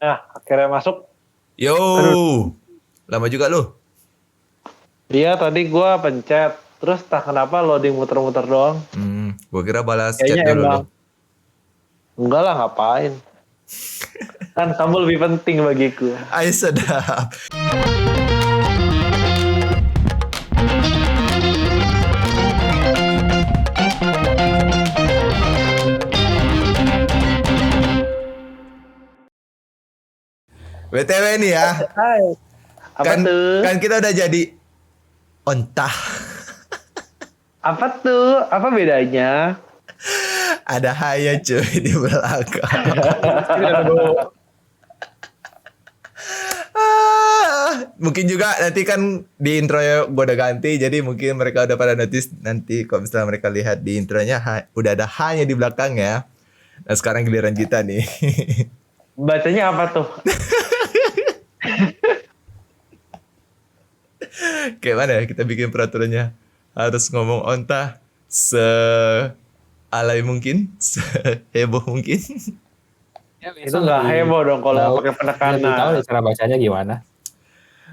Nah, akhirnya masuk. Yo, Aduh. lama juga lu. Iya, tadi gua pencet. Terus tak kenapa loading muter-muter doang. Gua kira balas chat Kayaknya dulu lu. emang. Enggak lah, ngapain. Kan kamu lebih penting bagiku. Ay, sedap. BTW nih ya, Hai. Apa kan tuh? kan kita udah jadi ontah. Apa tuh? Apa bedanya? Ada Haya cuy di belakang. Mungkin juga nanti kan di intro gue udah ganti, jadi mungkin mereka udah pada notice nanti kalau misalnya mereka lihat di intronya udah ada hanya di belakang ya. Nah sekarang giliran kita nih. Bacanya apa tuh? Kayak mana ya kita bikin peraturannya? Harus ngomong ontah alay mungkin, heboh mungkin. Ya, Itu nggak heboh dong kalau pakai lebih tahu penekanan. deh cara bacanya gimana.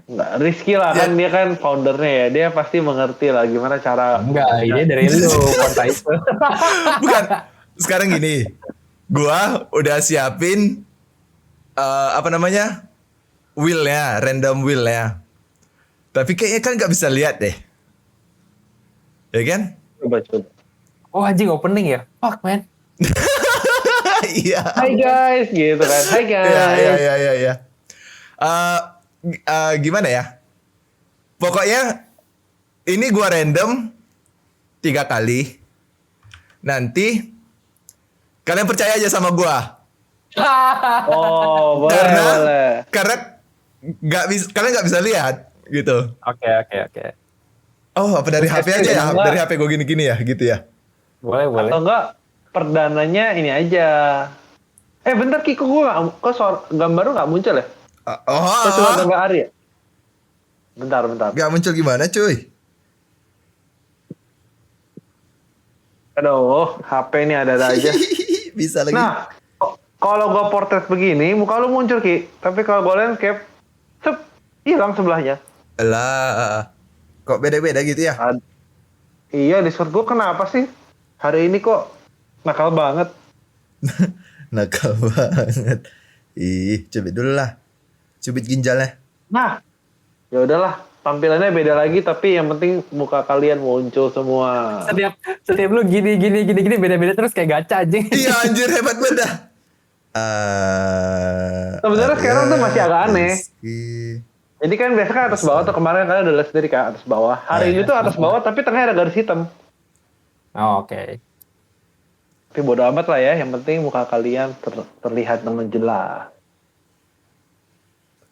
Nggak, Rizky lah kan dia kan foundernya ya. Dia pasti mengerti lah gimana cara. Enggak, ini dari lu konta itu. Bukan. Sekarang gini, gua udah siapin apa namanya? Wheel-nya, random wheel-nya. Tapi kayaknya kan nggak bisa lihat deh. Ya kan? Coba. Oh anjing opening ya? Fuck man. Iya. Hai guys, gitu kan. Hai guys. Iya. Gimana ya? Pokoknya ini gua random 3 kali. Nanti kalian percaya aja sama gua. Oh, boleh, Karena boleh. kalian nggak bisa lihat gitu. Oke. Oh, apa dari HP aja ya? Enggak. Dari HP gue gini-gini ya, gitu ya. Boleh. Atau enggak perdananya ini aja. Bentar Kiko kok gambar lu nggak muncul ya? Kok cuma gambar Ari ya? Bentar. Gak muncul gimana, cuy? Aduh, HP ini ada aja. Bisa lagi. Nah, kalau gua portrait begini, muka lu muncul Ki. Tapi kalau gua landscape, hilang sebelahnya. Lah, kok beda-beda gitu ya? Iya, Discord gua kenapa sih? Hari ini kok nakal banget. Nakal banget. Ih, cubit dulu lah. Cubit ginjalnya. Nah, ya udahlah, tampilannya beda lagi tapi yang penting muka kalian muncul semua. Setiap lu gini beda-beda terus kayak gacha anjing. Iya anjir, hebat banget dah. Sebenarnya sekarang tuh masih agak aneh. Rizky. Jadi kan biasa kan atas bawah tuh kemarin kalian udah lihat sendiri kan atas bawah. Hari ini tuh atas bawah tapi tengahnya ada garis hitam. Oh, oke. Tapi bodo amat lah ya, yang penting muka kalian terlihat dengan jelas.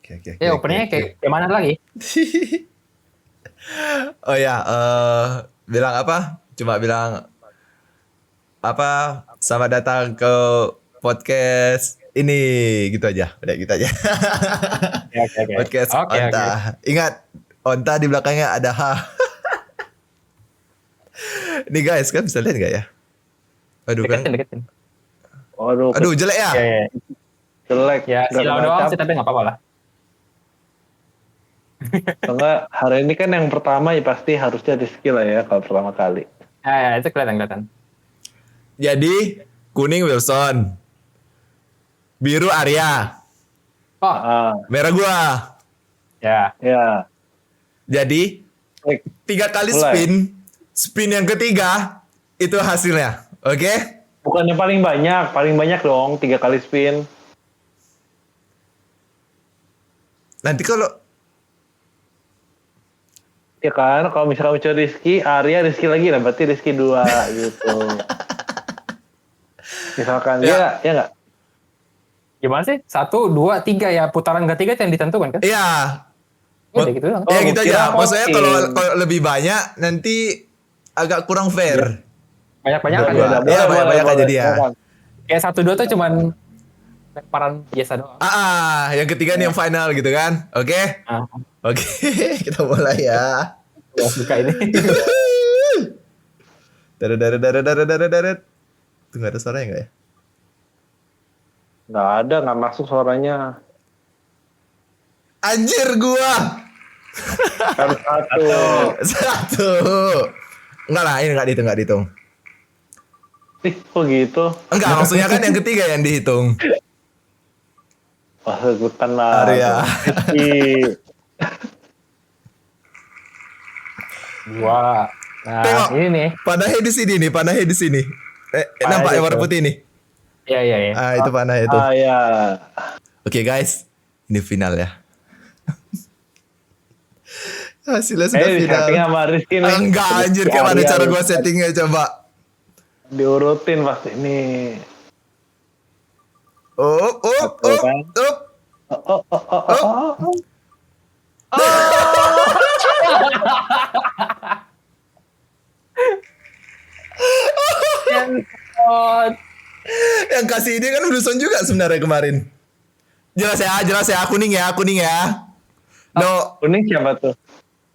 Oke. Ya openingnya kayak mana lagi? Oh ya, bilang apa? Cuma bilang apa? Selamat datang ke podcast ini, gitu aja. Udah gitu aja. Oke. Podcast Oke. Onta. Ingat, Onta di belakangnya ada H. Nih guys, kan bisa lihat nggak ya? Aduh kan. Deketin. Aduh jelek ya? Ya. Jelek. Ya, silau doang sih tapi nggak apa-apa lah. Enggak, hari ini kan yang pertama ya pasti harusnya Rizky lah ya kalau pertama kali. Ya, itu kelihatan. Jadi kuning Wilson, biru Arya, Oh, merah gua. ya. Jadi 3 kali Mulai. spin yang ketiga itu hasilnya, oke? Bukan yang paling banyak dong 3 kali spin. Nanti kalau Ya kan, kalau misalkan muncul Rizky, Arya Rizky lagi lah, berarti Rizky 2 gitu. Misalkan, ya nggak? Gimana sih? 1, 2, 3 ya putaran ketiga yang ditentukan kan? iya. Udah gitu doang. Ya gitu aja. kira Maksudnya voting. kalau lebih banyak nanti agak kurang fair. Banyak-banyak kan? Berdua. Ya? Iya, banyak aja dia. Kayak 1, 2 tuh cuman lemparan biasa doang. Yang ketiga nih yang final gitu kan. Oke? Ah, Oke, kita mulai ya. gua suka ini. Darat. Tuh nggak ada suaranya nggak ya? Nggak ada, nggak masuk suaranya. Anjir gua. Harus satu. 1. Enggak lah, ini enggak dihitung. Ih, kok gitu? Enggak, maksudnya kan yang ketiga yang dihitung. Wah, sebutan lah. Arya. Dua. Nah, Tengok. ini nih. Panahnya di sini. Nampak yang warna putih nih? Iya. Itu panah itu. Ya. Oke guys, ini final ya. Hasilnya sudah final. Setting sama Rizky nih. Enggak anjir, kayak mana cara gua settingnya coba. Diurutin pasti nih. Up. Yang kasih ini kan Wilson juga sebenarnya kemarin. Jelas ya, kuning ya. No, Kuning siapa tuh?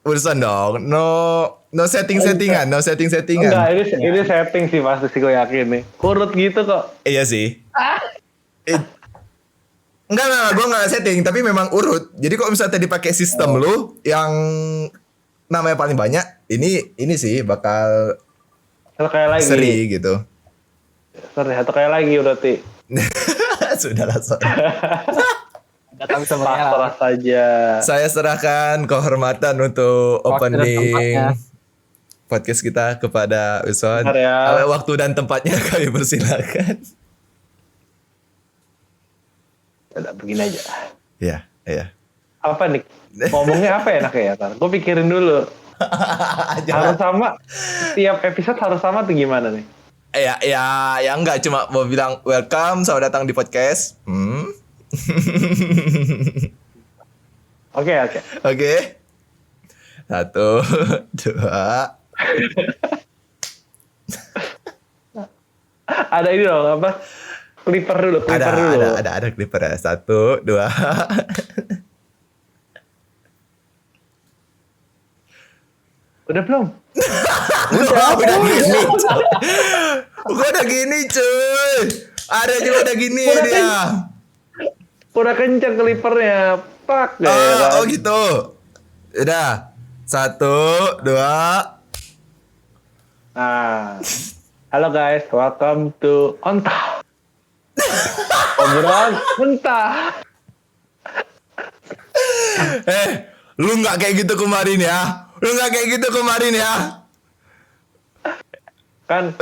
Wilson dong. No settingan. Enggak, ini setting sih pasti sih gue yakin nih. Kurut gitu kok. Iya sih. Enggak, gue nggak setting, tapi memang urut. Jadi kalau misalnya tadi pakai sistem lu yang namanya paling banyak, ini sih bakal Satu kayak lagi. seri gitu. Satu kayak lagi berarti. Sudahlah. Datang semuanya. Pasrah saja. Saya serahkan kehormatan untuk Waktu dan opening tempatnya. podcast kita kepada Wilson. Bentar ya. Waktu dan tempatnya kami persilakan. Udah begini aja. Iya. Apa nih? Ngomongnya apa enaknya ya? Gue pikirin dulu. Harus sama. Tiap episode harus sama tuh gimana nih? Ya enggak, cuma mau bilang welcome, selamat datang di podcast. Oke. Oke. 1, 2. Ada ini dong apa? Clipper dulu. Ada clipper ya. 1, 2. Udah belum? Udah gini. Gua udah gini cuy. Ada juga udah gini dia. Udah kenceng clippernya. Pak deh. Oh gitu. Udah. 1, 2. Nah. Halo guys, welcome to Ontah. Obrolan mentah. Lu nggak kayak gitu kemarin ya? Kan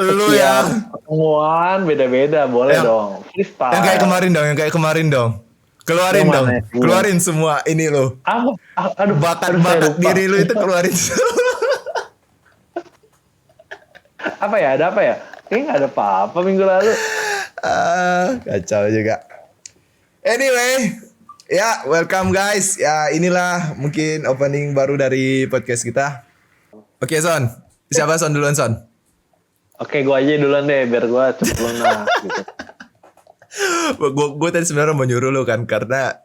Lu setiap ya. pertemuan beda-beda, boleh Yang- dong. Freestyle. Yang kayak kemarin dong. Keluarin Yang dong. mana? Keluarin semua ini lo. Aduh, saya Bakat lupa. diri lu itu keluarin. Apa ya? Ada apa ya? Kayaknya nggak ada apa-apa minggu lalu. Kacau juga. Anyway, ya welcome guys. Ya inilah mungkin opening baru dari podcast kita. Oke Son, siapa Son duluan Son? Oke, gue aja duluan deh, biar gue cepet lunas gitu. Gue tadi sebenarnya mau nyuruh lu kan karena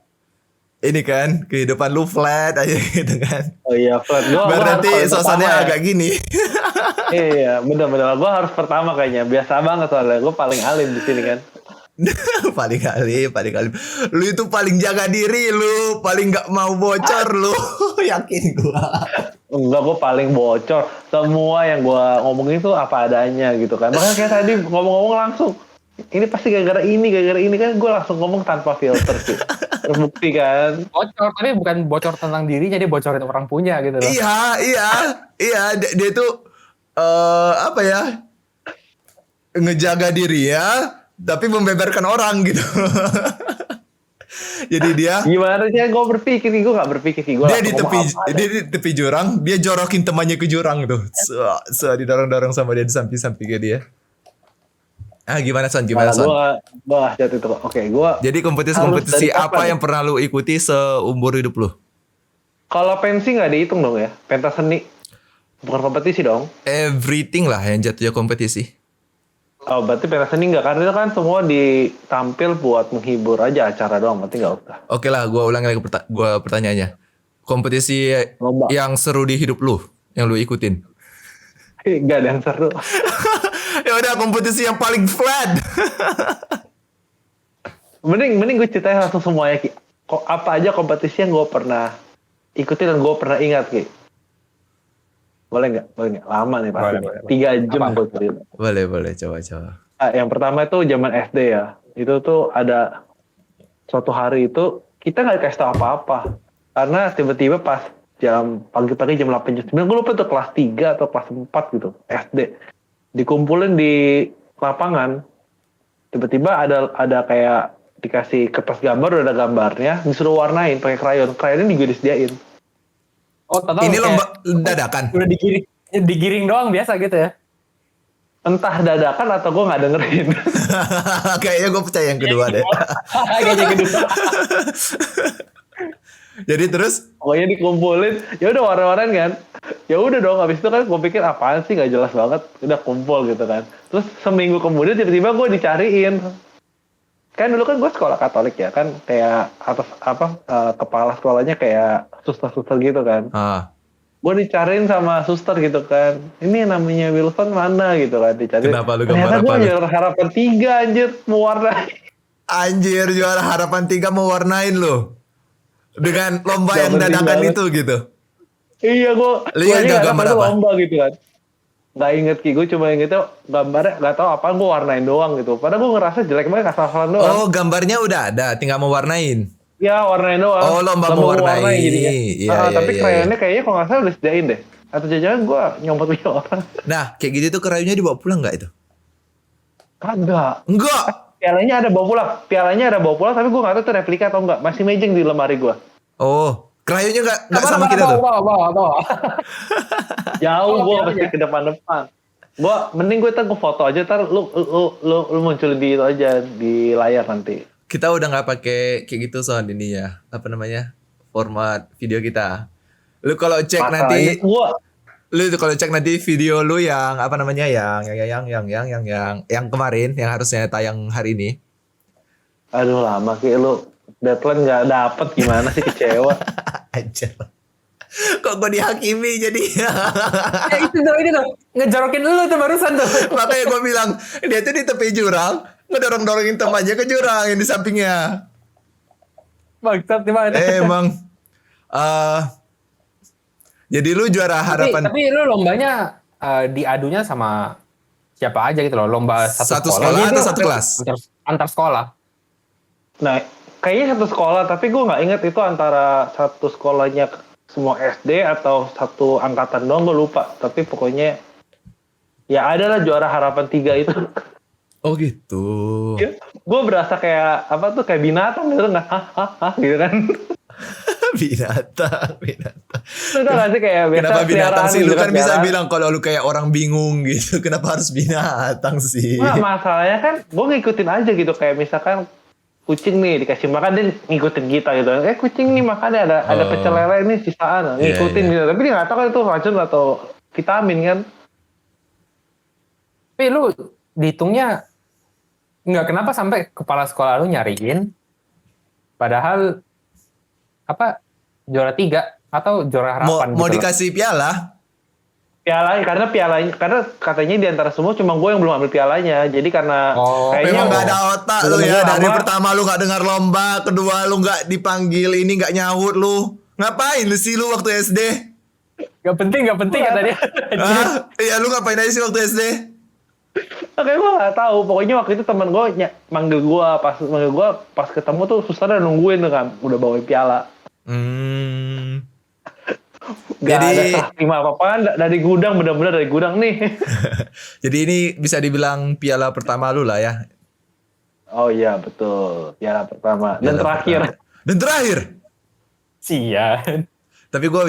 ini kan kehidupan lu flat aja gitu kan. Oh iya, Fred. Biar nanti suasananya agak gini. Iya, bener-bener. Gue harus pertama kayaknya. Biasa banget soalnya. Gue paling alim di sini kan. paling kali. Lu itu paling jaga diri lu, paling nggak mau bocor lu. Yakin gua. Enggak, gue paling bocor. Semua yang gue ngomongin tuh apa adanya gitu kan. Makanya kayak tadi ngomong-ngomong langsung. Ini pasti gara-gara ini kan gue langsung ngomong tanpa filter sih. Terbukti kan. Bocor, tapi bukan bocor tentang dirinya, dia bocorin orang punya gitu loh. Iya. Dia tuh apa ya? Ngejaga diri ya, tapi membeberkan orang gitu. Jadi dia Gimana sih gue berpikir nih? Gue gak berpikir sih. dia di tepi jurang, dia jorokin temannya ke jurang tuh. Didorong-dorong sama dia di samping-sampingnya dia. Gimana Son? Gue gak jatuh itu. Oke, gue. Jadi kompetisi apa yang pernah lu ikuti seumur hidup lu? Kalau pensi gak dihitung dong ya? Pentas seni. Bukan kompetisi dong. Everything lah yang jatuhnya kompetisi. Oh, berarti pentas seni gak? Karena itu kan semua ditampil buat menghibur aja acara doang. Berarti gak usah. Oke lah, gue ulangi lagi pertanyaannya. Kompetisi Lomba. yang seru di hidup lu, yang lu ikutin? Gak ada yang seru. Ya udah, kompetisi yang paling flat. Mending gue ceritain langsung semuanya Ki. kok apa aja kompetisi yang gue pernah ikuti dan gue pernah ingat Ki. Boleh nggak? Lama nih pasti. Boleh. 3 jam Apa? gue cerita. Boleh, coba. Yang pertama itu zaman SD ya. Itu tuh ada suatu hari itu kita nggak dikasih tahu apa-apa. Karena tiba-tiba pas jam pagi-pagi jam 8 jam 9 gue lupa tuh kelas 3 atau kelas 4 gitu SD. Dikumpulin di lapangan. Tiba-tiba ada kayak dikasih kertas gambar, udah ada gambarnya, disuruh warnain pakai krayon. Krayonnya juga disediain. Oh, tahu Ini lomba dadakan. udah digiring doang biasa gitu ya. Entah dadakan atau gue nggak dengerin. Kayaknya gue percaya yang kedua deh. Kayaknya kedua. Jadi terus Pokoknya dikumpulin, ya udah warna-warnain kan. Ya udah dong, habis itu kan gue pikir apaan sih nggak jelas banget, udah kumpul gitu kan. Terus seminggu kemudian tiba-tiba gue dicariin. Kan dulu kan gue sekolah Katolik ya kan, kayak atas kepala sekolahnya kayak suster-suster gitu kan. Gue dicariin sama suster gitu kan. Ini namanya Wilson mana gitu kan, dicariin. Kenapa lu gambar Ternyata apa gue lu? juara harapan 3 anjir, mewarnai. Anjir, juara harapan 3 mau warnain lo. Dengan lomba yang Gak penting dadakan banget. itu gitu. Iya, gue Lihat aja gak nggak gambar tahu apa? lomba gitu kan. Gak inget Ki, gue cuma ingetnya gambarnya gak tahu apaan, gue warnain doang gitu. Padahal gue ngerasa jelek banget, asal-asalan doang. Oh, gambarnya udah ada, tinggal mau warnain. Ya warnain doang. Oh, lomba mewarnai. jadinya. Iya, Tapi iya. krayonnya kayaknya kalau nggak salah udah disediain deh. Atau jangan gue nyomot punya orang. Nah, kayak gitu tuh kerayunya dibawa pulang nggak itu? Kagak. Enggak. Pialanya ada bawa pulang, tapi gue nggak tahu itu replika atau enggak. Masih mejeng di lemari gue. Oh, kerayunya nggak sama kita tuh. Bawa. Jauh, gue pialanya. pasti ke depan. Mending gue foto aja, ntar lu munculin di itu aja di layar nanti. Kita udah nggak pakai kayak gitu soal ini ya. Apa namanya? Format video kita. Lu kalau cek nanti, kalau cek nanti video lu yang apa namanya yang kemarin yang harusnya tayang hari ini. Aduh lama Ki, lu deadline nggak dapet, gimana sih, kecewa. Anjir. Kok gue dihakimi jadi. Itu tuh ngejorokin lu tuh barusan tuh. Makanya gue bilang dia tuh di tepi jurang ngedorong-dorongin temannya ke jurang yang di sampingnya. Bangsat di mana? Emang jadi lu juara harapan Tapi lu lombanya diadunya sama siapa aja gitu loh? Lomba Satu satu sekolah Gitu. atau satu kelas? Antar sekolah. Nah, kayaknya satu sekolah, tapi gue nggak inget itu antara satu sekolahnya semua SD atau satu angkatan doang, gue lupa. Tapi pokoknya ya adalah juara harapan 3 itu. Oh gitu. Gue berasa kayak apa tuh, kayak binatang gitu nggak, gitu kan. binatang. Lu tau gak sih kayak biasa Kenapa binatang peliharaan sih? gitu Lu kan bisa peliharaan. bilang kalau lu kayak orang bingung gitu. Kenapa harus binatang sih? Nggak, masalahnya kan gue ngikutin aja gitu, kayak misalkan kucing nih dikasih makan, dia ngikutin kita gitu. Kucing nih makannya ada pecel lele ini sisaan, ngikutin Iya. gitu. Tapi dia nggak tahu kan itu racun atau vitamin kan. Tapi lu dihitungnya nggak, kenapa sampai kepala sekolah lu nyariin? Padahal juara 3 atau juara harapan Mau gitu loh. dikasih piala? Pialanya karena katanya di antara semua cuma gue yang belum ambil pialanya. Jadi karena kayaknya Memang gak ada otak lu belum ya. Dari lama. pertama lu gak dengar lomba, kedua lu gak dipanggil, ini gak nyahut lu. Ngapain lu sih lu waktu SD? Gak penting kata dia. Hah? Iya, lu ngapain aja sih waktu SD? Makanya gue nggak tahu. Pokoknya waktu itu teman gue manggil gue pas ketemu tuh susah udah nungguin tuh kan, udah bawa piala. Gak ada serah terima apa-apaan dari gudang, bener-bener dari gudang nih. Jadi ini bisa dibilang piala pertama lu lah ya. Oh iya betul, piala pertama dan terakhir. Dan terakhir. Sian. Tapi gue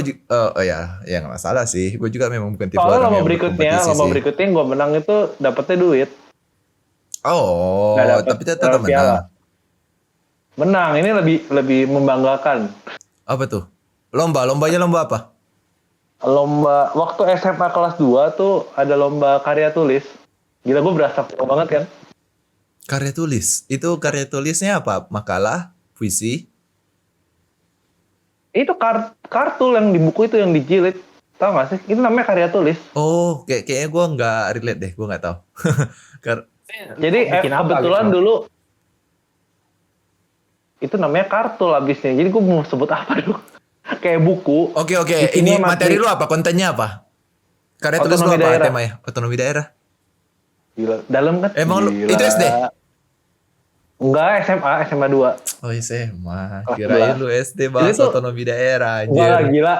ya nggak masalah sih. Gue juga memang bukan tipe Soalnya orang lomba yang berkompetisi sih. berikutnya gue menang itu dapetnya duit. Oh, Nggak dapet tapi tetap piala. menang. Menang, ini lebih membanggakan. Apa tuh? Lombanya lomba apa? Lomba waktu SMA kelas 2 tuh ada lomba karya tulis. Gila, gue berasa pro banget kan. Karya tulis. Itu karya tulisnya apa? Makalah, puisi. Itu kartu yang di buku itu yang dijilid. Tahu gak sih? Itu namanya karya tulis. Oh, kayaknya gue nggak relate deh. Gue nggak tahu. Jadi Bikin apa kebetulan gitu? dulu itu namanya kartul abisnya. Jadi gue mau sebut apa dong? Kayak buku. Oke. Isinya Ini materi lu apa? Kontennya apa? Karya tulis lu Otonomi apa daerah. temanya? Otonomi daerah. Gila. Dalam kan? Emang lu Gila. itu SD? Enggak, SMA 2. Oh SMA. Kelas Kirain 2. lu SD bahas Jadi tuh- otonomi daerah Enggak lah, anjir. gila.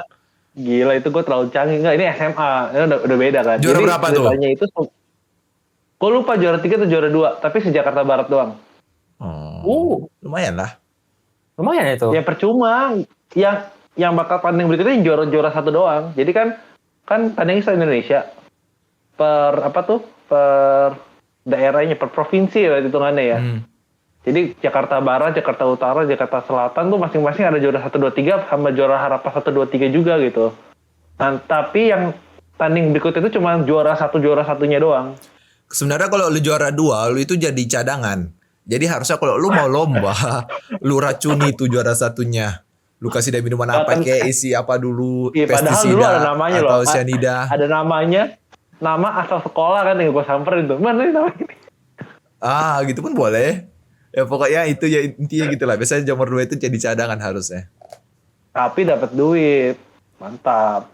Gila itu gue terlalu canggih. Enggak, ini SMA. Ini udah beda kan. Juara Jadi berapa tuh? ceritanya itu gue lupa juara 3 atau juara 2, tapi se-Jakarta Barat doang. Lumayan lah. Lumayan itu. Ya percuma. Yang bakal tanding berikutnya yang juara 1 doang. Jadi kan tandingnya se-Indonesia. Per daerahnya, per provinsi ya hitungannya ya. Jadi Jakarta Barat, Jakarta Utara, Jakarta Selatan tuh masing-masing ada juara 1, 2, 3 sama juara harapan 1, 2, 3 juga gitu. Nah, tapi yang tanding berikut itu cuma juara satunya doang. Sebenarnya kalau lu juara 2, lu itu jadi cadangan. Jadi harusnya kalau lu mau lomba, lu racuni tuh juara satunya. Lu kasih dia minuman apa kayak isi apa dulu, Iya, padahal dulu ada namanya atau loh. cyanida. Ada namanya, nama asal sekolah kan yang gue samperin tuh. Mana nih namanya? Gitu pun boleh. Ya pokoknya itu ya intinya gitu lah. Biasanya nomor 2 itu jadi cadangan harusnya. Tapi dapat duit. Mantap.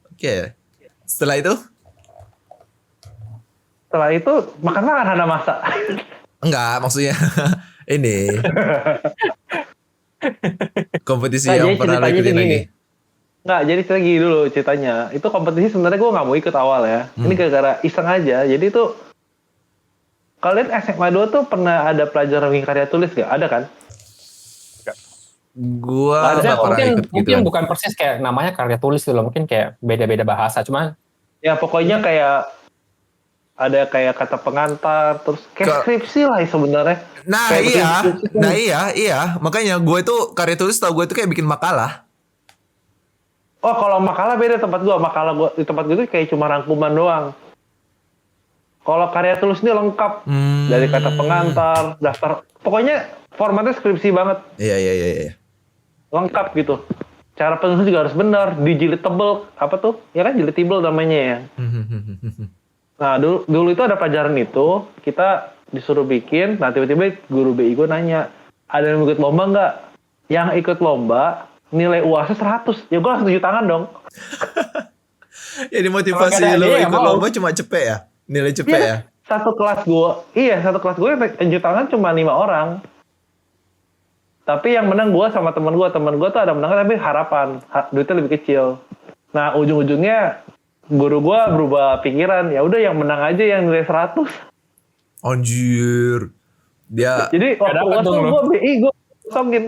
Oke. Setelah itu? Setelah itu makan Hana masa. Enggak, maksudnya ini. Kompetisi Nah, yang jadi pernah lu ceritanya ikutin gini. lagi. Nggak, jadi lagi dulu ceritanya. Itu kompetisi sebenarnya gue nggak mau ikut awal ya. Ini gara-gara iseng aja. Jadi tuh kalian SMA 2 tuh pernah ada pelajaran bikin karya tulis gak? Ada kan? Gua Ada, nggak pernah mungkin ikut gitu mungkin kan. bukan persis kayak namanya karya tulis dulu, mungkin kayak beda-beda bahasa, cuman Ya pokoknya kayak ada kayak kata pengantar, terus kayak skripsi lah sebenarnya. Nah Kayak iya, bikin skripsi tuh. nah iya, makanya gue itu karya tulis tau gue itu kayak bikin makalah. Oh kalau makalah beda tempat gue. Makalah gue di tempat gue tuh kayak cuma rangkuman doang. Kalau karya tulis ini lengkap. Dari kata pengantar, daftar. Pokoknya formatnya skripsi banget. Iya. Lengkap gitu. Cara penulis juga harus benar. Dijilid tebel. Apa tuh? Ya kan jilid tebel namanya ya. Nah dulu itu ada pelajaran itu. Kita disuruh bikin. Nah tiba-tiba guru BI gue nanya. Ada yang ikut lomba nggak? Yang ikut lomba nilai UASnya 100. Ya gue langsung cuci tangan dong. Jadi motivasi Kalau nggak ada lu dia, ikut mau. lomba cuma cepet ya? Nilai cepet Iya, ya? satu kelas gue yang cuci tangan cuma 5 orang. Tapi yang menang gue sama teman gue tuh ada menang tapi harapan, duitnya lebih kecil. Nah ujung-ujungnya guru gue berubah pikiran, ya udah yang menang aja yang nilai 100. Anjir. Dia Jadi waktu dapat UAS dong tuh lu. gue BI gue kosongin.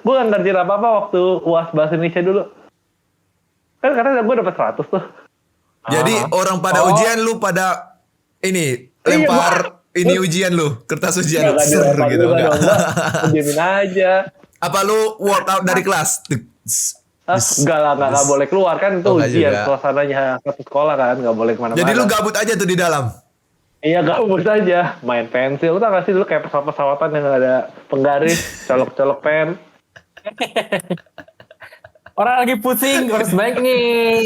Gue gak ngerti apa-apa waktu UAS bahasa Indonesia dulu. Kan karena gue dapet 100 tuh. jadi orang pada ujian lu pada ini lempar ini ujian lu, kertas ujian lu, Gak ser gitu enggak. Diamin aja. Apa lu walk out dari kelas? Enggak lah, nggak boleh keluar kan itu Oh, nggak ujian juga. suasananya satu sekolah kan, nggak boleh kemana-mana. Jadi lu gabut aja tuh di dalam. Iya gabut aja, main pensil. Lu tau gak sih dulu kayak pesawat-pesawatan yang ada penggaris, colok-colok pen. orang lagi pusing harus baik nih.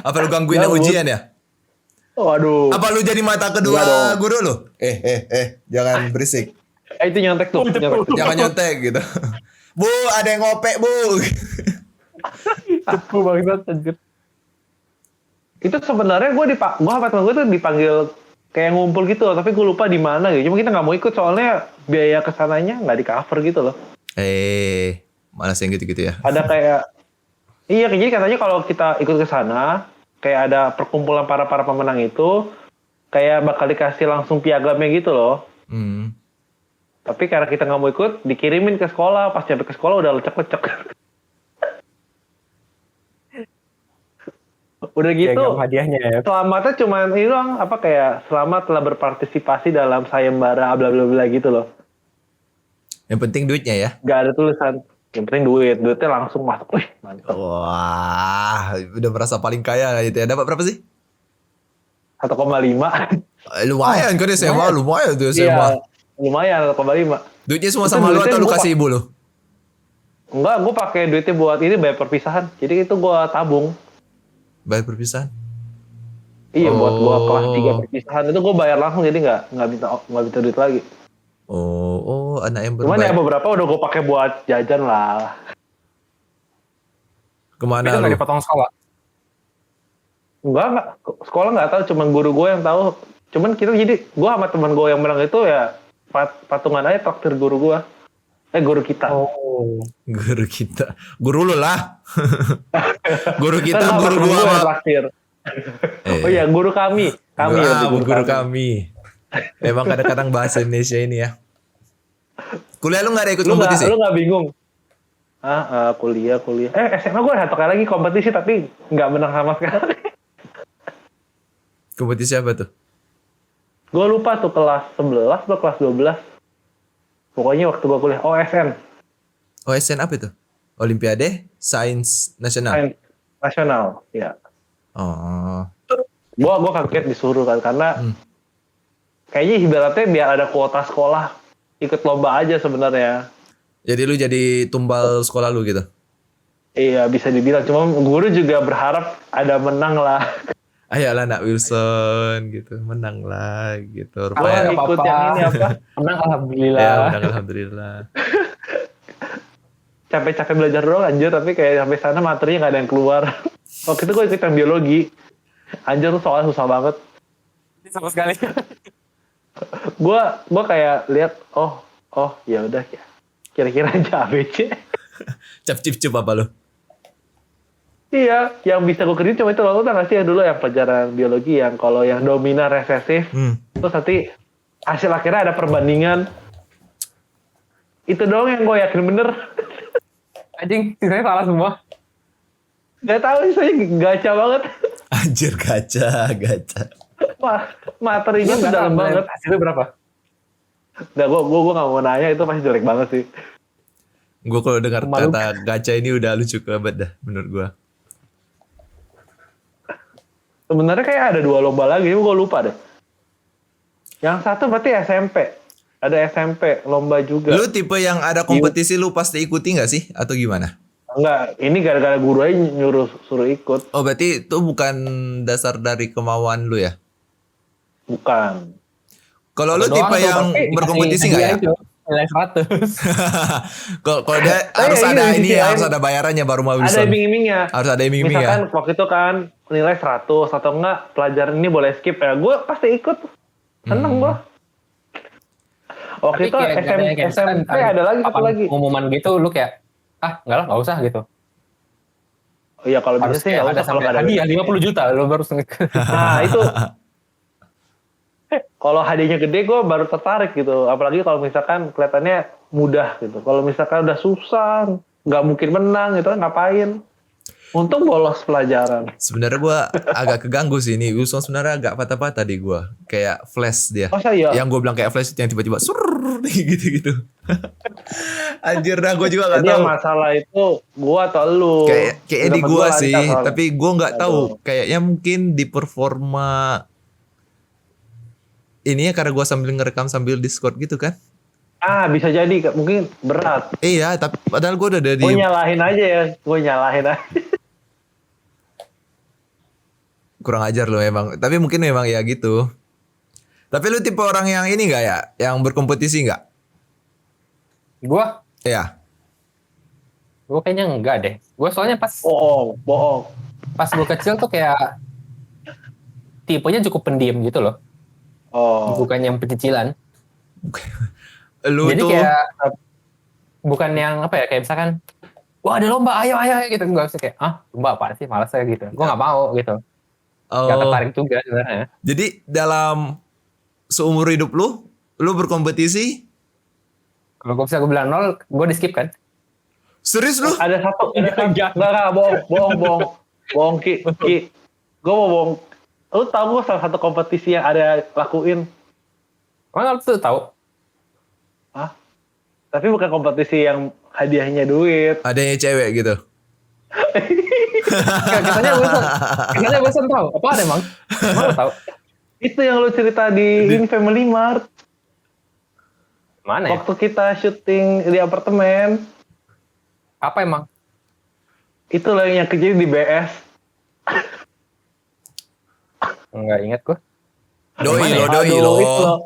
Apa lu gangguin yang Gabut. ujian ya? Waduh. Apa lu jadi mata Enggak kedua dong. guru lu? Jangan berisik. Itu nyontek tuh. Nyontek. Jangan nyontek gitu. Bu, ada yang ngopek, Bu. Cepu banget anjir. Itu sebenarnya gue sama temen gue tuh dipanggil kayak ngumpul gitu loh, tapi gue lupa di mana gitu. Cuma kita nggak mau ikut soalnya biaya kesananya nggak di cover gitu loh. Malas yang gitu-gitu ya. Ada kayak iya jadi katanya kalau kita ikut ke sana kayak ada perkumpulan para pemenang itu kayak bakal dikasih langsung piagamnya gitu loh. Tapi karena kita nggak mau ikut dikirimin ke sekolah, pas nyampe ke sekolah udah lecek-lecek. Udah gitu Piagam hadiahnya ya. selamatnya cuman ini doang apa kayak selamat telah berpartisipasi dalam sayembara bla bla bla gitu loh. Yang penting duitnya ya. Gak ada tulisan. Yang penting duitnya langsung masuk. Wih, mantap. Wah, udah merasa paling kaya lah itu ya. Dapat berapa sih? 1,5. Lumayan kan SMA, lumayan tuh SMA. Iya, lumayan 1,5. Duitnya semua Itu sama lu duitnya atau lu gua kasih ibu lu? Enggak, gue pakai duitnya buat ini bayar perpisahan. Jadi itu gue tabung. Bayar perpisahan. Iya, buat gua kelas 3 Oh. perpisahan itu gua bayar langsung, jadi nggak minta duit lagi. Oh, anak yang Cuman ya berbaik. beberapa udah gua pakai buat jajan lah. Tapi Kemana itu nggak lu? dipotong sekolah. Enggak, sekolah nggak tahu, cuman guru gue yang tahu. Cuman kita jadi, gue sama teman gue yang menang itu ya patungan aja traktir guru gue. Guru kita. Oh. Guru kita. Guru lu lah. Guru Kan kita, sama guru temen gua gue yang sama. traktir. Oh iya, guru kami. Kami lebih Guru kami. Memang kadang-kadang bahasa Indonesia ini ya. Kuliah lu gak ada ikut kompetisi? Lu nggak bingung? Kuliah. SMA gue satu kali lagi kompetisi tapi nggak menang sama sekali. Kompetisi apa tuh? Gue lupa tuh kelas 11 atau kelas 12. Pokoknya waktu gue kuliah OSN. OSN apa itu? Olimpiade Sains Nasional. Sains Nasional, ya. Oh. Gue kaget disuruh kan karena kayaknya ibaratnya biar ada kuota sekolah ikut lomba aja sebenarnya. Jadi lu jadi tumbal sekolah lu gitu? Iya bisa dibilang. Cuma guru juga berharap ada menang lah. Ayolah nak Wilson gitu, menang lah gitu. Gue Rupanya nggak ikut apa-apa. yang ini apa? Menang alhamdulillah. ya menang alhamdulillah. Capek-capek belajar doang anjir. Tapi kayak sampai sana materinya nggak ada yang keluar. Waktu itu gue ikut yang biologi. Anjir tuh soalnya susah banget. Sama sekali. Gue kayak lihat oh ya udah ya. Kira-kira aja ABC. Cap cip cup apa lu? Iya, yang bisa gue kerjain cuma itu. Lo tau gak sih yang dulu yang pelajaran biologi yang kalau yang dominan resesif, terus nanti hasil akhirnya ada perbandingan. Itu doang yang gue yakin bener. Anjing, sisanya salah semua. Gak tahu sih, saya gacha banget. Anjir gacha. Materinya tuh dalam banget. Hasilnya berapa? Nah, gue gak mau nanya, itu pasti jelek banget sih. Gue kalau dengar Malu. kata gacha ini udah lucu banget dah menurut gue. Sebenarnya kayak ada 2 lomba lagi, gue lupa deh. Yang satu berarti SMP. Ada SMP, lomba juga. Lu tipe yang ada kompetisi lu pasti ikuti gak sih? Atau gimana? Enggak, ini gara-gara guru aja suruh ikut. Oh berarti itu bukan dasar dari kemauan lu ya? Bukan. Kalau lu Doang tipe tuh, yang tapi berkompetisi dikasih gak ya? hadiah itu, nilai 100. Kalau dia harus ini ada di ini sisi ya, lain. harus ada bayarannya baru mau Ada bisa. iming-imingnya. Harus ada iming-iming Misalkan ya. waktu itu kan nilai 100 atau enggak pelajaran ini boleh skip ya. Gue pasti ikut. Seneng gue. Waktu Tapi itu kayak nggak ada yang kayak SMP misalkan ada lagi satu papan lagi. pengumuman gitu lu kayak enggak lah, enggak usah gitu. Oh iya kalau bisa Harus sih kayak nggak ada usah kalau sampai nggak ada. hadiah 50 juta lu baru ngikut. Nah itu. Kalau hadiahnya gede gue baru tertarik gitu. Apalagi kalau misalkan kelihatannya mudah gitu. Kalau misalkan udah susah, nggak mungkin menang gitu kan ngapain. Untung bolos pelajaran. Sebenarnya gue agak keganggu sih ini. Wilson sebenarnya agak patah-patah di gue. Kayak flash dia. Masa iya? Yang gue bilang kayak flash itu yang tiba-tiba gitu-gitu. Anjir dah gue juga gak Jadi tahu. yang masalah itu gue atau lu. Kayaknya di Pendapat gue lancar sih, soalnya. tapi gue nggak tahu. Aduh. Kayaknya mungkin di performa ini ya karena gue sambil ngerekam sambil Discord gitu kan. Bisa jadi mungkin berat. Iya, tapi padahal gue udah ada di Gue nyalahin aja ya. Gue nyalahin aja. kurang ajar lo memang. Tapi mungkin memang ya gitu. Tapi lu tipe orang yang ini gak ya? Yang berkompetisi gak? Gua Iya. kayaknya enggak deh. Gua soalnya pas Bohong. gue kecil tuh kayak tipenya cukup pendiam gitu loh. Oh. Bukan yang pecicilan. Lu Jadi tuh kayak bukan yang apa ya, kayak misalkan wah ada lomba ayo gitu, enggak usah kayak lomba apa sih, malas saya gitu. Gua nggak mau gitu. Nggak tertarik juga sebenarnya. Jadi dalam seumur hidup lu berkompetisi? Kalau gue bisa gue bilang 0, gue di skip kan. Serius lu? Ada satu. Enggak. Enggak, bohong Ki. Gue mau bohong. Lu tahu gue salah satu kompetisi yang ada lakuin. Emang lu tuh tahu? Tapi bukan kompetisi yang hadiahnya duit. Ada yang cewek gitu. Katanya bosan tahu. Apa emang? Emang lu tahu? Itu yang lu cerita di Family Mart. Mana ya? Waktu kita syuting di apartemen. Apa emang? Itu lah yang kejadian di BS. Nggak ingat gue. Doi Gimana lo, ya? doi Aduh, lo. itu loh.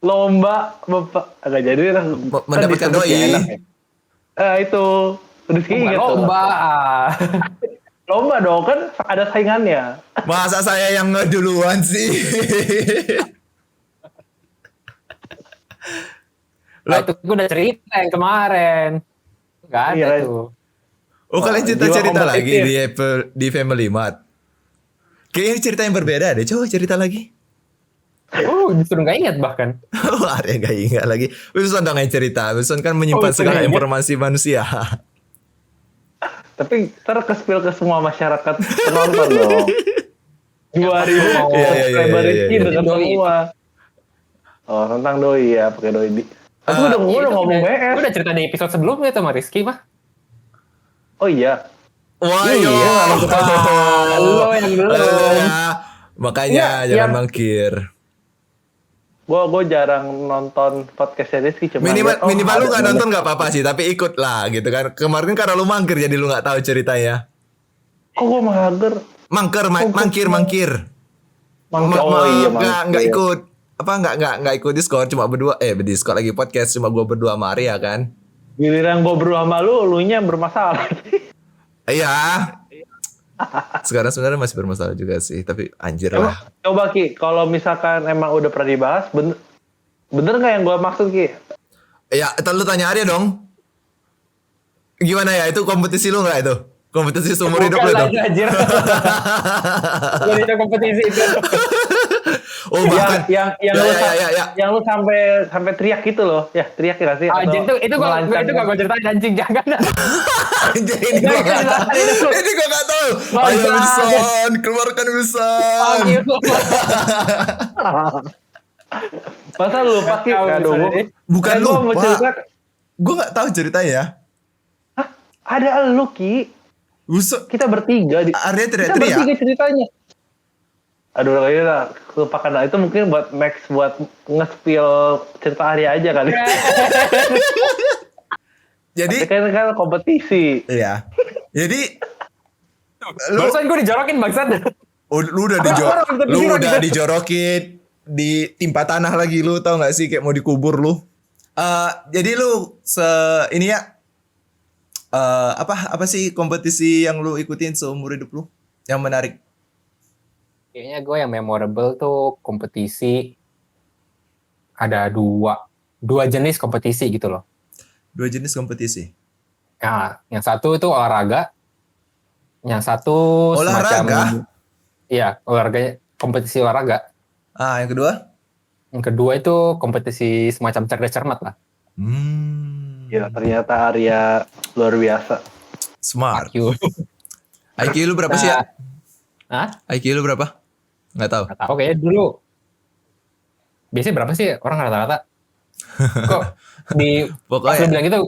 Lomba bapak agak jadi lah. Mendapatkan Kan disebut doi. ya enak ya. Itu Rizky Bukan ingat tuh. lomba. Lomba dong kan ada saingannya. Masa saya yang ngeduluan sih? Nah, itu gue udah cerita yang kemarin. Nggak ada Iya. tuh. Oh, kalian Jiwa cerita lagi kompetitif. di Family Mart. Kayaknya cerita yang berbeda deh. Coba cerita lagi. Justru nggak ingat bahkan. Oh, Arya gak ingat lagi. Wilson dong yang cerita. Wilson kan menyimpan Wilson segala yang ingat. informasi manusia. Tapi ntar ke-spill ke semua masyarakat penonton dong. 2000 mau Iya, iya, subscriber iya, Rizky iya. denger Doi. semua. Oh tentang doi ya pakai doi di. Tapi Ah, gue udah ngomong Gue BS. udah cerita di episode sebelumnya tuh sama Rizky mah. Oh iya. Wah, Iya, yo. nggak nonton. Lo yang belum. Ya, makanya Iya, jangan yang- mangkir. Gue jarang nonton podcast Rizky cuma Minimal liat, oh, minimal lu ada nggak banyak. nonton nggak apa-apa sih, tapi ikut lah gitu kan. Kemarin karena lu mangkir jadi lu nggak tahu ceritanya. Kok gue mager? Mangkir, mangkir. Oh iya Nggak ikut apa nggak ikut Discord, cuma berdua Discord lagi podcast cuma gua berdua sama Arya kan. Giliran gue berdua sama lu nya bermasalah. Iya. Sekarang sebenarnya masih bermasalah juga sih, tapi anjir Emang, lah. coba Ki, kalau misalkan emang udah pernah dibahas, bener nggak yang gue maksud Ki? Ya, lu tanya Arya dong. Gimana ya, itu kompetisi lu nggak itu? Kompetisi seumur hidup lu itu? Bukan lah, anjir. Gue itu kompetisi itu. Oh, bahkan Yang lu sampai teriak gitu loh, ya teriak ya nggak sih? Anjir Atau itu gak gue ceritain anjing, jangan. anjir ini gua nggak tahu. Ayo Wilson, keluarkan Wilson. Masa lu lupa Ki? Aduh, Bukan gua mau lupa. cerita, Gue nggak tahu ceritanya. ada lu Ki, Wilson, kita bertiga Arya kita teriak-teriak. bertiga ceritanya. Aduh, kayaknya lah, lupakan lah. Itu mungkin buat Max buat nge-spill cerita Arya aja kali. Jadi, kan kompetisi. iya. Jadi, lu, Barusan gue dijorokin bangsat. lu Orang kompetisi udah gitu. dijorokin, ditimpa tanah lagi lu, tau gak sih kayak mau dikubur lu. Jadi lu ini ya apa sih kompetisi yang lu ikutin seumur hidup lu yang menarik? Kayaknya gue yang memorable tuh kompetisi ada dua jenis kompetisi gitu loh. 2 jenis kompetisi. Nah, yang satu itu olahraga, yang satu Olahraga? semacam iya olahraga, kompetisi olahraga. Yang kedua? Yang kedua itu kompetisi semacam cerdas cermat lah. Ya ternyata Arya luar biasa. Smart. Fuck you. IQ lu berapa sih ya? Hah? IQ lu berapa? Nggak tahu. Nggak tahu kayaknya dulu. Biasanya berapa sih orang rata-rata? Kok di pas lu Pokoknya bilang gitu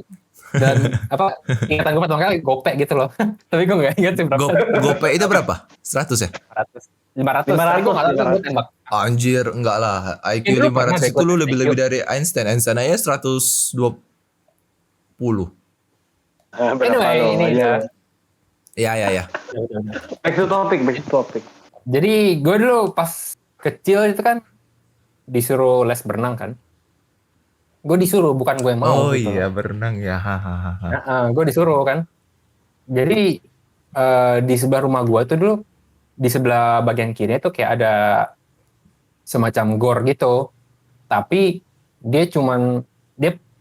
dan apa ingatan gue pertama kali gope gitu loh. Tapi gue nggak ingat sih berapa. GoPay itu berapa? 100 ya? 500. Tapi gue nggak tahu gue tembak. Anjir, enggak lah. IQ Itu pernah 500 deh itu ikut lu lebih-lebih IQ. dari Einstein. Einstein aja 120. Anyway, ini ya. Ya. Back to topic. Jadi gue dulu pas kecil itu kan disuruh les berenang kan. Gue disuruh, bukan gue yang mau. Oh gitu. iya, berenang ya. Hahaha. Gue disuruh kan. Jadi di sebelah rumah gue tuh dulu, di sebelah bagian kiri tuh kayak ada semacam gor gitu. Tapi dia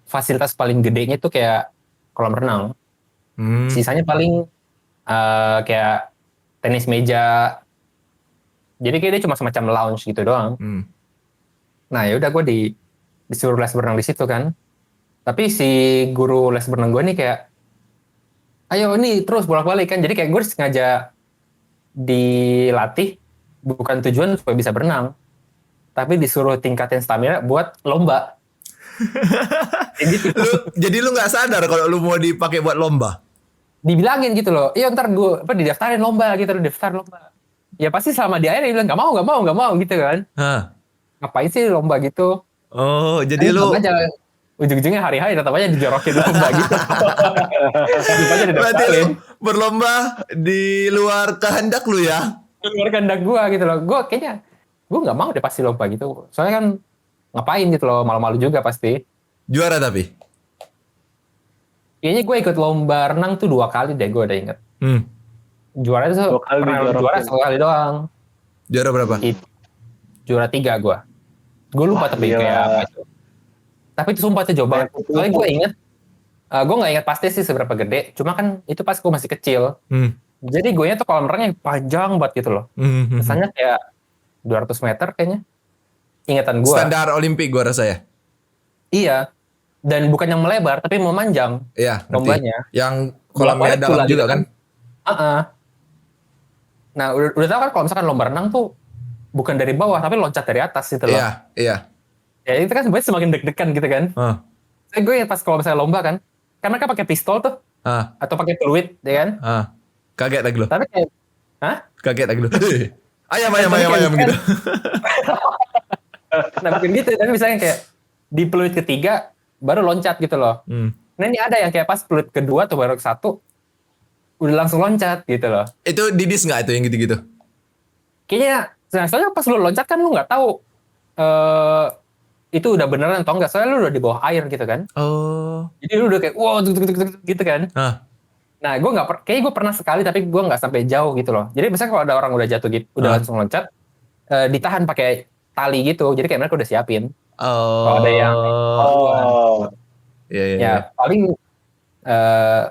fasilitas paling gedenya tuh kayak kolam renang. Sisanya paling kayak tenis meja. Jadi kayak dia cuma semacam lounge gitu doang. Nah ya udah gue disuruh les berenang di situ kan. Tapi si guru les berenang gue nih kayak, ayo nih terus bolak-balik kan. Jadi kayak gue sengaja dilatih bukan tujuan supaya bisa berenang, tapi disuruh tingkatin stamina buat lomba. Gitu. Jadi lu nggak sadar kalau lu mau dipakai buat lomba? Dibilangin gitu loh, iya ntar gue didaftarin lomba gitu, daftar lomba. Ya pasti selama di akhir dia bilang nggak mau gitu kan. Ngapain sih lomba gitu? Oh, jadi Ayo, lu tetap aja ujung-ujungnya hari-hari tetap aja dijorokin lomba gitu. Tetap aja berarti didaftarin. lu berlomba di luar kehendak lu ya? luar kehendak gue gitu loh. Gue kayaknya gue nggak mau deh pasti lomba gitu. Soalnya kan ngapain gitu loh, malu-malu juga pasti. Juara tapi. Kayaknya gue ikut lomba renang tuh 2 kali deh, gue udah inget. Juara itu 2 kali pernah dijorokin. juara 1 kali doang. Juara berapa? Juara 3 gue. Gue lupa Wah, tapi gila. kayak apa itu. Tapi itu sumpah itu jauh banget. Kayak Soalnya kupu-kupu. gue inget, gue nggak inget pasti sih seberapa gede. Cuma kan itu pas gue masih kecil. Jadi gue nya tuh kolam renangnya panjang banget gitu loh. Kesannya kayak 200 meter kayaknya. Ingatan gue. Standar Olimpik gua rasa ya. Iya. Dan bukan yang melebar, tapi memanjang Iya, ngerti. lombanya. Yang kolamnya Bolak-balik dalam pula juga gitu kan? Heeh. Nah, udah tahu kan kalau misalkan lomba renang tuh bukan dari bawah, tapi loncat dari atas gitu loh. Iya, iya. Ya itu kan sebenarnya semakin deg-degan gitu kan. Gue pas kalau misalnya lomba kan, kan mereka pakai pistol tuh, atau pakai peluit, ya kan? Kaget lagi lo. Tapi kayak, hah? Kaget lagi lo. Ayam Kan- gitu. Nah, bukan gitu, tapi misalnya kayak di peluit ketiga baru loncat gitu loh. Nah ini ada yang kayak pas peluit kedua atau baru satu udah langsung loncat gitu loh. Itu didis nggak itu yang gitu-gitu? Kayaknya soalnya pas lu loncat kan lu nggak tahu itu udah beneran atau enggak, soalnya lu udah di bawah air gitu kan. Oh. Jadi lu udah kayak wow gitu kan. Nah gue nggak kayaknya gue pernah sekali tapi gue nggak sampai jauh gitu loh. Jadi misalnya kalau ada orang udah jatuh gitu udah langsung loncat, ditahan pakai tali gitu, jadi kayak mereka udah siapin. Kalau ada yang Iya. ya paling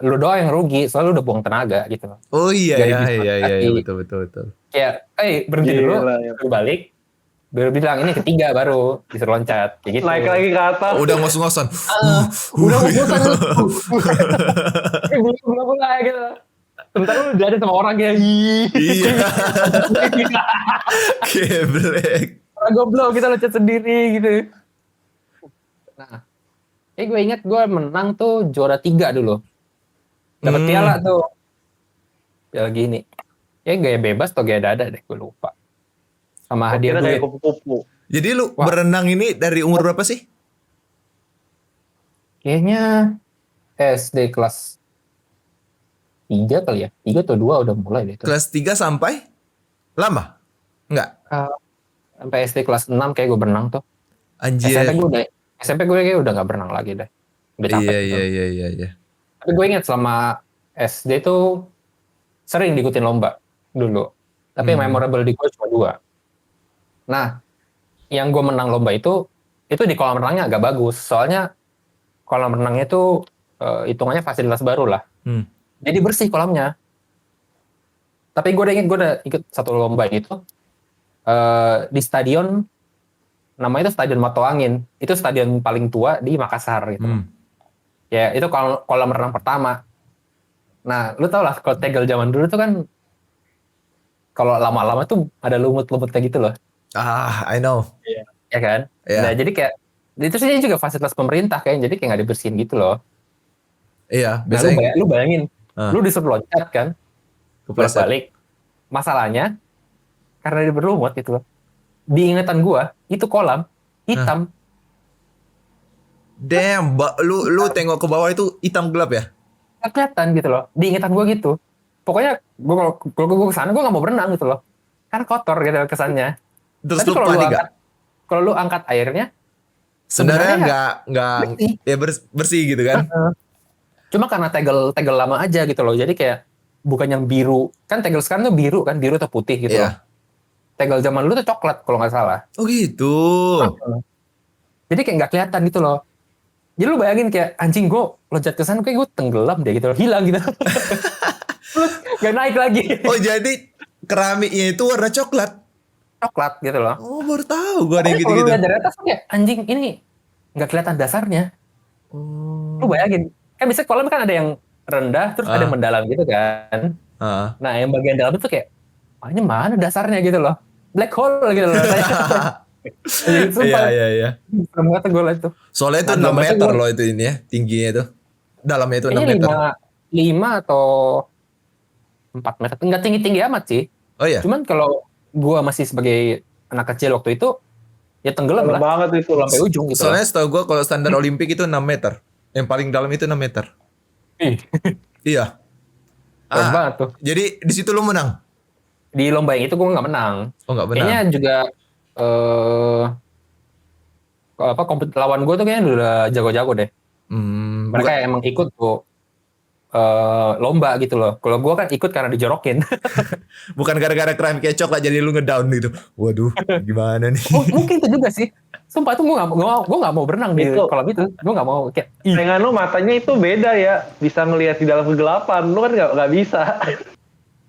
lu doang yang rugi, soalnya lu udah buang tenaga gitu loh. Oh iya, Jadi betul. kayak, berhenti dulu, baru balik, baru bilang ini ketiga baru bisa loncat, kayak gitu. Naik lagi ke atas. Udah ngos-ngosan. Udah ngos-ngosan. Belum mulai gitu. Sebentar lu udah ada sama orang kayak Iya. Geblek. orang goblok kita loncat sendiri gitu. Nah, gue ingat gue menang tuh juara 3 dulu. Dapat piala tuh. Piala gini. Gaya bebas atau gaya dada deh, gue lupa. Sama hadiah Kayak duit. kupu-kupu. Jadi lu berenang ini dari umur berapa sih? Kayaknya SD kelas 3 kali ya. 3 atau 2 udah mulai deh. Kelas 3 sampai? Lama? Enggak? Sampai SD kelas 6 kayak gue berenang tuh. Anjir. SMP gue kayak udah gak berenang lagi deh. Udah capek gitu. Iya. Tapi gue ingat selama SD tuh sering diikutin lomba dulu. Tapi yang memorable di gue cuma 2. Nah, yang gue menang lomba itu di kolam renangnya agak bagus. Soalnya kolam renangnya itu hitungannya fasilitas baru lah. Jadi bersih kolamnya. Tapi gue udah ikut satu lomba itu di stadion, namanya itu Stadion Matoangin. Itu stadion paling tua di Makassar gitu. Ya itu kolam renang pertama. Nah, lu tau lah kalau Tegel zaman dulu tuh kan kalau lama-lama tuh ada lumut-lumutnya gitu loh. I know. Ya kan? Yeah. Nah, jadi kayak itu sih juga fasilitas pemerintah kayak jadi kayak nggak dibersihin gitu loh. Iya, Nah, biasanya. lu bayangin, lu disuruh loncat kan? Balik. Masalahnya karena dia berlumut gitu loh. Di ingatan gua itu kolam hitam. Damn, lu tengok ke bawah itu hitam gelap ya? Nggak kelihatan gitu loh. Di ingatan gua gitu. Pokoknya kalau gua kesana gua nggak mau berenang gitu loh. Karena kotor gitu kesannya. Terus Tapi lu panik gak? Kalau lu angkat airnya sebenarnya nggak ya bersih gitu kan? Cuma karena tegel lama aja gitu loh. Jadi kayak bukan yang biru. Kan tegel sekarang tuh biru kan, biru atau putih gitu loh. Tegel zaman dulu tuh coklat kalau nggak salah. Oh gitu. Jadi kayak nggak kelihatan gitu loh. Jadi lu bayangin kayak anjing gue loncat ke sana kayak gue tenggelam deh gitu loh. Hilang gitu. Gak naik lagi. Oh jadi keramiknya itu warna coklat. Coklat gitu loh. Oh baru tahu gue ada yang Kalau gitu-gitu. lu lihat dari atas kayak anjing ini nggak kelihatan dasarnya. Lu bayangin. Kan bisa kolam kan ada yang rendah terus ada yang mendalam gitu kan. Nah yang bagian dalam itu kayak ini mana dasarnya gitu loh. Black hole gitu loh. Iya. Serem banget gue liat tuh. Soalnya itu 6 meter loh itu ini ya, tingginya itu. Dalamnya itu 6 meter. 5 atau 4 meter. Enggak tinggi-tinggi amat sih. Oh iya? Cuman kalau gue masih sebagai anak kecil waktu itu, ya tenggelam lah. Banget itu. Sampai ujung gitu. Soalnya setahu gue kalau standar Olimpik itu 6 meter. Yang paling dalam itu 6 meter. Iya. Keren banget tuh. Jadi di situ lu menang? Di lomba yang itu gue nggak menang. Oh nggak benar. Kayaknya juga lawan gue tuh kayaknya udah jago-jago deh. Mereka Bukan emang ikut tuh lomba gitu loh. Kalau gue kan ikut karena dijorokin. bukan gara-gara crime kayak coklat jadi lu ngedown gitu. Waduh, gimana nih? Mungkin itu juga sih. Sumpah tuh gue nggak mau berenang di Itu. kolam itu. Gue nggak mau kayak. Dengan lu matanya itu beda ya, bisa ngelihat di dalam kegelapan. Lu kan nggak bisa.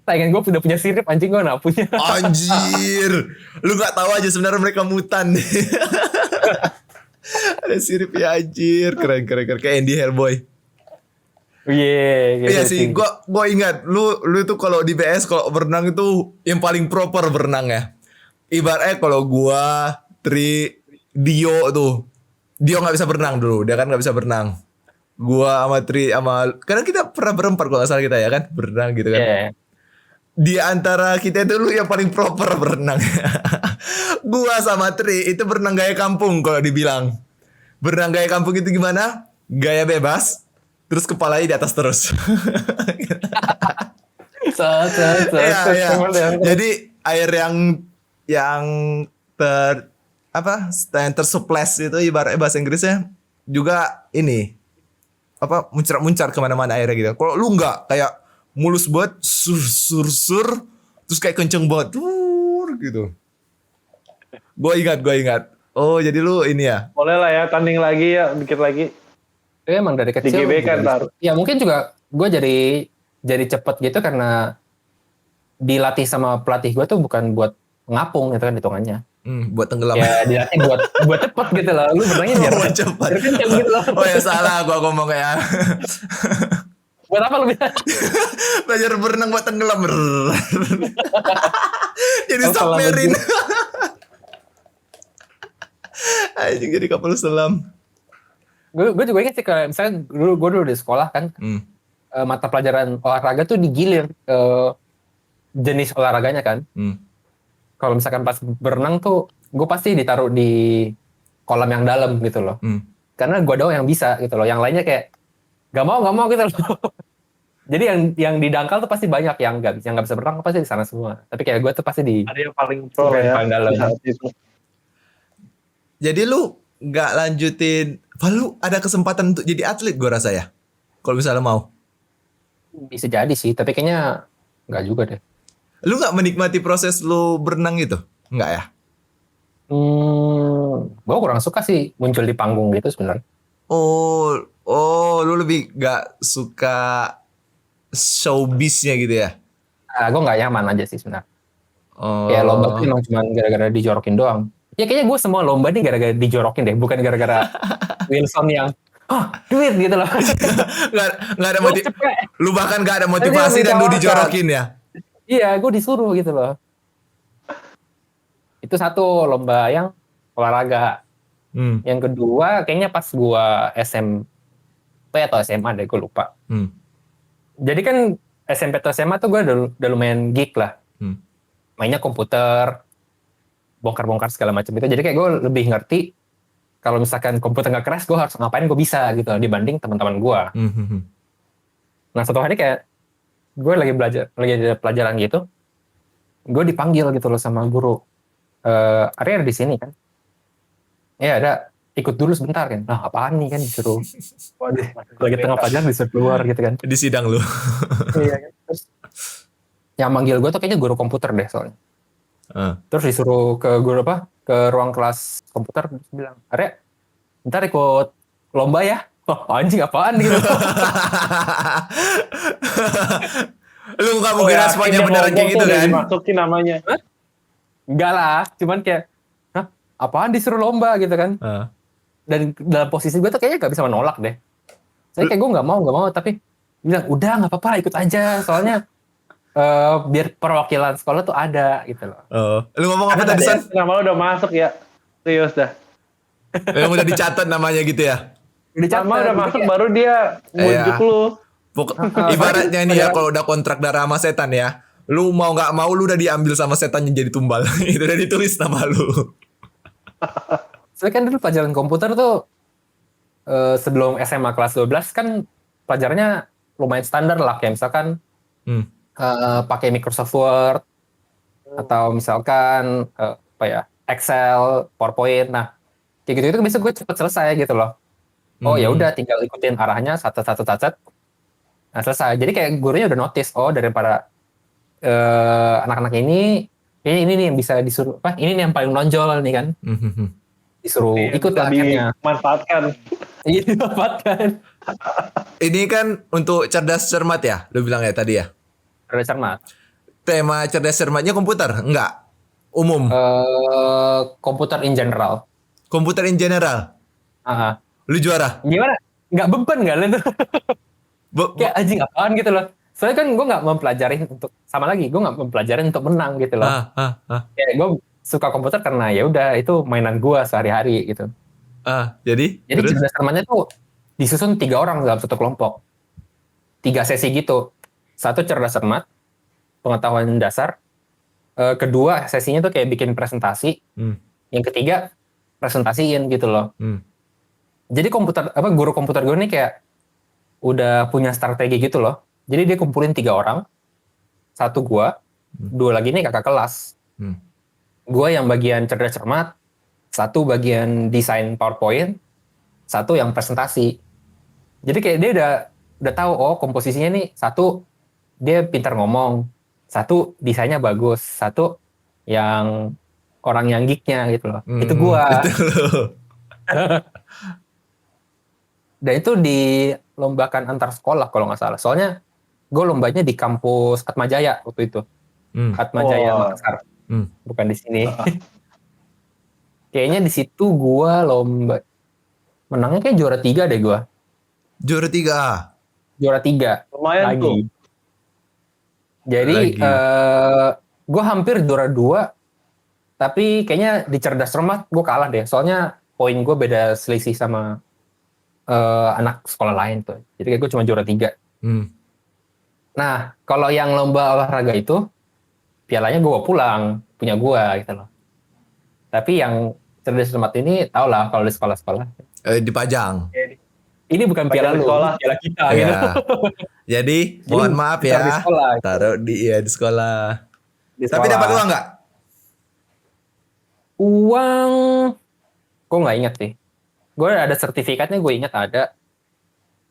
Pengen gue udah punya sirip anjing gue nggak punya. Anjir, lu nggak tahu aja sebenarnya mereka mutan. Ada sirip ya anjir, keren kayak Andy Hellboy. Iya, Iya sih, gua ingat lu tuh kalau di BS kalau berenang itu yang paling proper berenang ya. Ibaratnya kalau gua, Tri, Dio tuh. Dio nggak bisa berenang dulu, dia kan nggak bisa berenang. Gua sama Tri sama karena kita pernah berempat kalau nggak salah kita ya kan berenang gitu kan. Iya. Di antara kita itu lu yang paling proper berenang. Gua sama Tri itu berenang gaya kampung kalau dibilang. Berenang gaya kampung itu gimana? Gaya bebas, terus kepalanya di atas terus. Iya, iya. Jadi air yang ter apa? Yang tersuples itu ibaratnya bahasa Inggrisnya juga ini apa muncar-muncar kemana-mana airnya gitu. Kalau lu nggak kayak mulus banget, sur, terus kayak kenceng banget, gitu. Gue ingat. Oh jadi lu ini ya? Boleh lah ya, tanding lagi ya, dikit lagi. Emang dari Di kecil. GBK ntar. Ya mungkin juga gue jadi cepet gitu karena dilatih sama pelatih gue tuh bukan buat ngapung gitu kan hitungannya. Buat tenggelam. Ya dilatih buat cepet gitu loh. Lu berenangnya biar Buat cepat. biar kenceng gitu loh. Oh ya salah, gua ngomong kayak Buat apa lu bilang? belajar berenang buat tenggelam. Jadi Oh, salah submarine. Anjing jadi kapal selam. Gue juga ingat sih kayak misalnya gue dulu di sekolah kan mata pelajaran olahraga tuh digilir jenis olahraganya kan. Kalau misalkan pas berenang tuh gue pasti ditaruh di kolam yang dalam gitu loh. Karena gue doang yang bisa gitu loh. Yang lainnya kayak gak mau gitu loh. Jadi yang di dangkal tuh pasti banyak yang nggak bisa berenang pasti di sana semua. Tapi kayak gue tuh pasti di Ada yang paling pro ya. paling dalam. di saat itu. Jadi lu nggak lanjutin, lu ada kesempatan untuk jadi atlet gue rasa ya. Kalau misalnya mau. Bisa jadi sih, tapi kayaknya nggak juga deh. Lu nggak menikmati proses lu berenang gitu? Nggak ya? Gue kurang suka sih muncul di panggung gitu sebenarnya. Oh, lu lebih nggak suka showbiznya gitu ya? Gue nggak nyaman aja sih sebenarnya. Oh. Kayak lomba tuh emang cuma gara-gara dijorokin doang. Ya kayaknya gue semua lomba nih gara-gara dijorokin deh, bukan gara-gara Wilson yang duit gitu loh. nggak ada lu bahkan nggak ada motivasi dan lu dijorokin ya? Iya, gue disuruh gitu loh. Itu satu lomba yang olahraga. Yang kedua kayaknya pas gue SMP atau SMA deh, gue lupa. Jadi kan SMP atau SMA tuh gue udah lumayan geek lah. Mainnya komputer, bongkar-bongkar segala macam itu. Jadi kayak gue lebih ngerti kalau misalkan komputer nggak keras, gue harus ngapain gue bisa gitu dibanding teman-teman gue. Nah suatu hari kayak gue lagi ada pelajaran gitu, gue dipanggil gitu loh sama guru. Arya ada di sini kan? Ya ada, ikut dulu sebentar kan. Nah apaan nih kan disuruh. Waduh, lagi tengah pelajaran disuruh keluar gitu kan. Di sidang lu. Iya kan. Terus yang manggil gue tuh kayaknya guru komputer deh soalnya. Terus disuruh ke guru ke ruang kelas komputer, terus bilang, Arya, ntar ikut lomba ya. Anjing apaan gitu. Lu nggak mungkin responnya beneran kayak gitu kan? Dimasukin namanya. Enggak lah, cuman kayak, apaan disuruh lomba gitu kan. Dan dalam posisi gue tuh kayaknya gak bisa menolak deh. Saya kayak gue gak mau, tapi bilang, udah gak apa-apa ikut aja. Soalnya biar perwakilan sekolah tuh ada gitu loh. Lu ngomong apa tadi San? Nama lu udah masuk ya, serius dah. Yang udah dicatat namanya gitu ya? Nama udah masuk baru dia muncul lu. Ibaratnya nih ya kalau udah kontrak darah sama setan ya, lu mau nggak mau lu udah diambil sama setannya jadi tumbal. Itu udah ditulis nama lu. Soalnya kan dulu pelajaran komputer tuh sebelum SMA kelas 12 kan pelajarannya lumayan standar lah, kayak misalkan pakai Microsoft Word, atau misalkan apa ya, Excel, PowerPoint. Nah, kayak gitu itu bisa gue cepet selesai gitu loh. Oh ya udah, tinggal ikutin arahnya satu. Nah, selesai. Jadi kayak gurunya udah notice, oh daripada anak-anak ini kayaknya ini nih yang bisa disuruh, apa ini nih yang paling nonjol nih kan, disuruh Iya, ikut bisa lah akhirnya. dimanfaatkan. Iya, dimanfaatkan. Ini kan untuk cerdas cermat ya, lu bilang ya tadi ya. Cerdas cermat. Tema cerdas cermatnya komputer? Enggak. Umum. Komputer in general. Komputer in general. Ah, Lu juara. gimana? Nggak beban nggak lu tuh? Kayak Bo- anjing apaan gitu loh. Soalnya kan gue nggak mempelajari untuk, sama lagi gue nggak mempelajari untuk menang gitu loh. Kayak gue suka komputer karena ya udah itu mainan gue sehari-hari gitu. Jadi Jadi terus? cerdas cermatnya tuh disusun 3 orang dalam satu kelompok. 3 sesi gitu. Satu cerdas cermat, pengetahuan dasar. Kedua sesinya tuh kayak bikin presentasi. Yang ketiga presentasiin gitu loh. Jadi guru komputer gue nih kayak udah punya strategi gitu loh. Jadi dia kumpulin 3 orang. Satu gue, 2 lagi nih kakak kelas. Gue yang bagian cerdas cermat, satu bagian desain PowerPoint, satu yang presentasi. Jadi kayak dia udah tahu, oh komposisinya nih, satu dia pintar ngomong, satu desainnya bagus, satu yang orang yang geeknya gitu loh. Itu gua. Itu loh. Dan itu dilombakan antar sekolah kalau nggak salah. Soalnya gue lombanya di kampus Atmajaya waktu itu. Atmajaya Makassar. Bukan di sini. Kayaknya di situ gua lomba menangnya kayak juara 3 deh gua. Juara 3. Juara 3 Lumayan lagi. tuh. Jadi gue hampir juara 2, tapi kayaknya di cerdas cermat gue kalah deh. Soalnya poin gue beda selisih sama anak sekolah lain tuh. Jadi kayak gue cuma juara 3. Nah, kalau yang lomba olahraga itu, pialanya gue pulang, punya gue gitu loh. Tapi yang cerdas cermat ini tau lah kalau di sekolah-sekolah. Dipajang. Ini bukan piala lu, sekolah. piala kita Ya. gitu. Jadi mohon maaf taruh di ya. sekolah, gitu. Taruh di sekolah. Di Tapi sekolah. dapat uang nggak? Uang, gue nggak ingat sih. Gue ada sertifikatnya, gue ingat ada.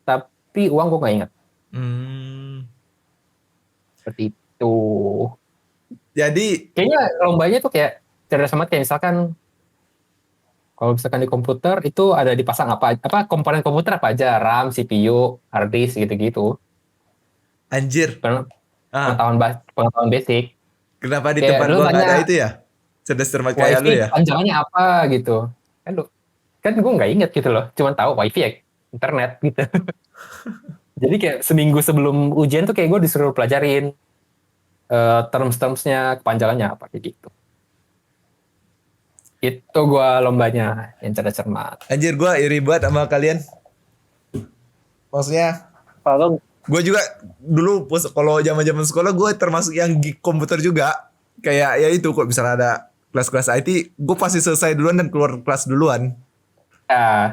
Tapi uang gue nggak ingat. Seperti itu. Jadi Kayaknya lombanya tuh kayak cerdas cermat, kayak misalkan kalau misalkan di komputer itu ada dipasang apa komponen komputer apa aja, RAM, CPU, hard disk gitu-gitu. anjir. Pengetahuan basic. Kenapa di Kayak tempat lu gua nggak ada tanya, itu ya? Cerdas cermat kayak lu WiFi ya? panjangannya apa gitu. Kan gue nggak inget gitu loh. Cuman tahu WiFi ya internet gitu. Jadi kayak seminggu sebelum ujian tuh kayak gue disuruh pelajarin terms-termsnya, kepanjangannya apa kayak gitu. Itu gue lombanya yang cerdas cermat. Anjir, gua iri banget sama kalian. Maksudnya Kalau gue juga dulu kalau zaman-zaman sekolah gue termasuk yang geek komputer juga. Kayak ya itu kok misalnya ada kelas-kelas IT, gue pasti selesai duluan dan keluar kelas duluan.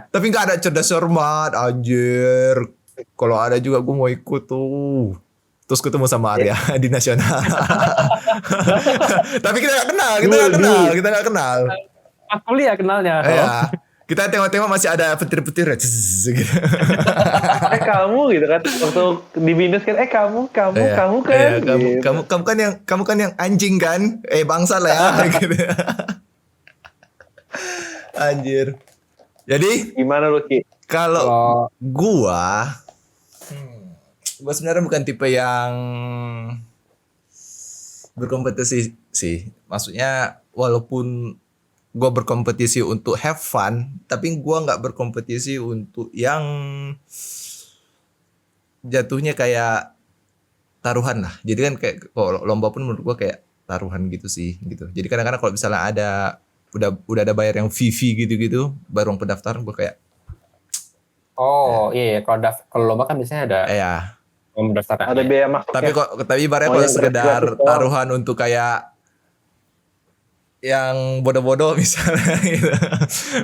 Tapi nggak ada cerdas cermat, anjir. Kalau ada juga gue mau ikut tuh. Terus ketemu sama Arya di nasional. Tapi kita nggak kenal. Pas kuliah kenalnya. Iya. Kita tengok-tengok masih ada petir-petir gitu. kamu gitu kan waktu di binus kan kamu kan Iya, gitu. kamu kan yang anjing kan? Bangsa lah ya gitu. Anjir. Jadi Gimana lu Ki? kalau gua sebenarnya bukan tipe yang berkompetisi sih. Maksudnya walaupun gua berkompetisi untuk have fun, tapi gua nggak berkompetisi untuk yang jatuhnya kayak taruhan lah. Jadi kan kayak kalau lomba pun menurut gua kayak taruhan gitu sih gitu. Jadi kadang-kadang kalau misalnya ada udah ada bayar yang VV gitu-gitu, baru pendaftaran gua kayak iya kalau lomba kan biasanya ada pendaftaran. Ada biaya masuk. Tapi ibaratnya kalau sekedar taruhan untuk kayak yang bodoh-bodoh misalnya gitu.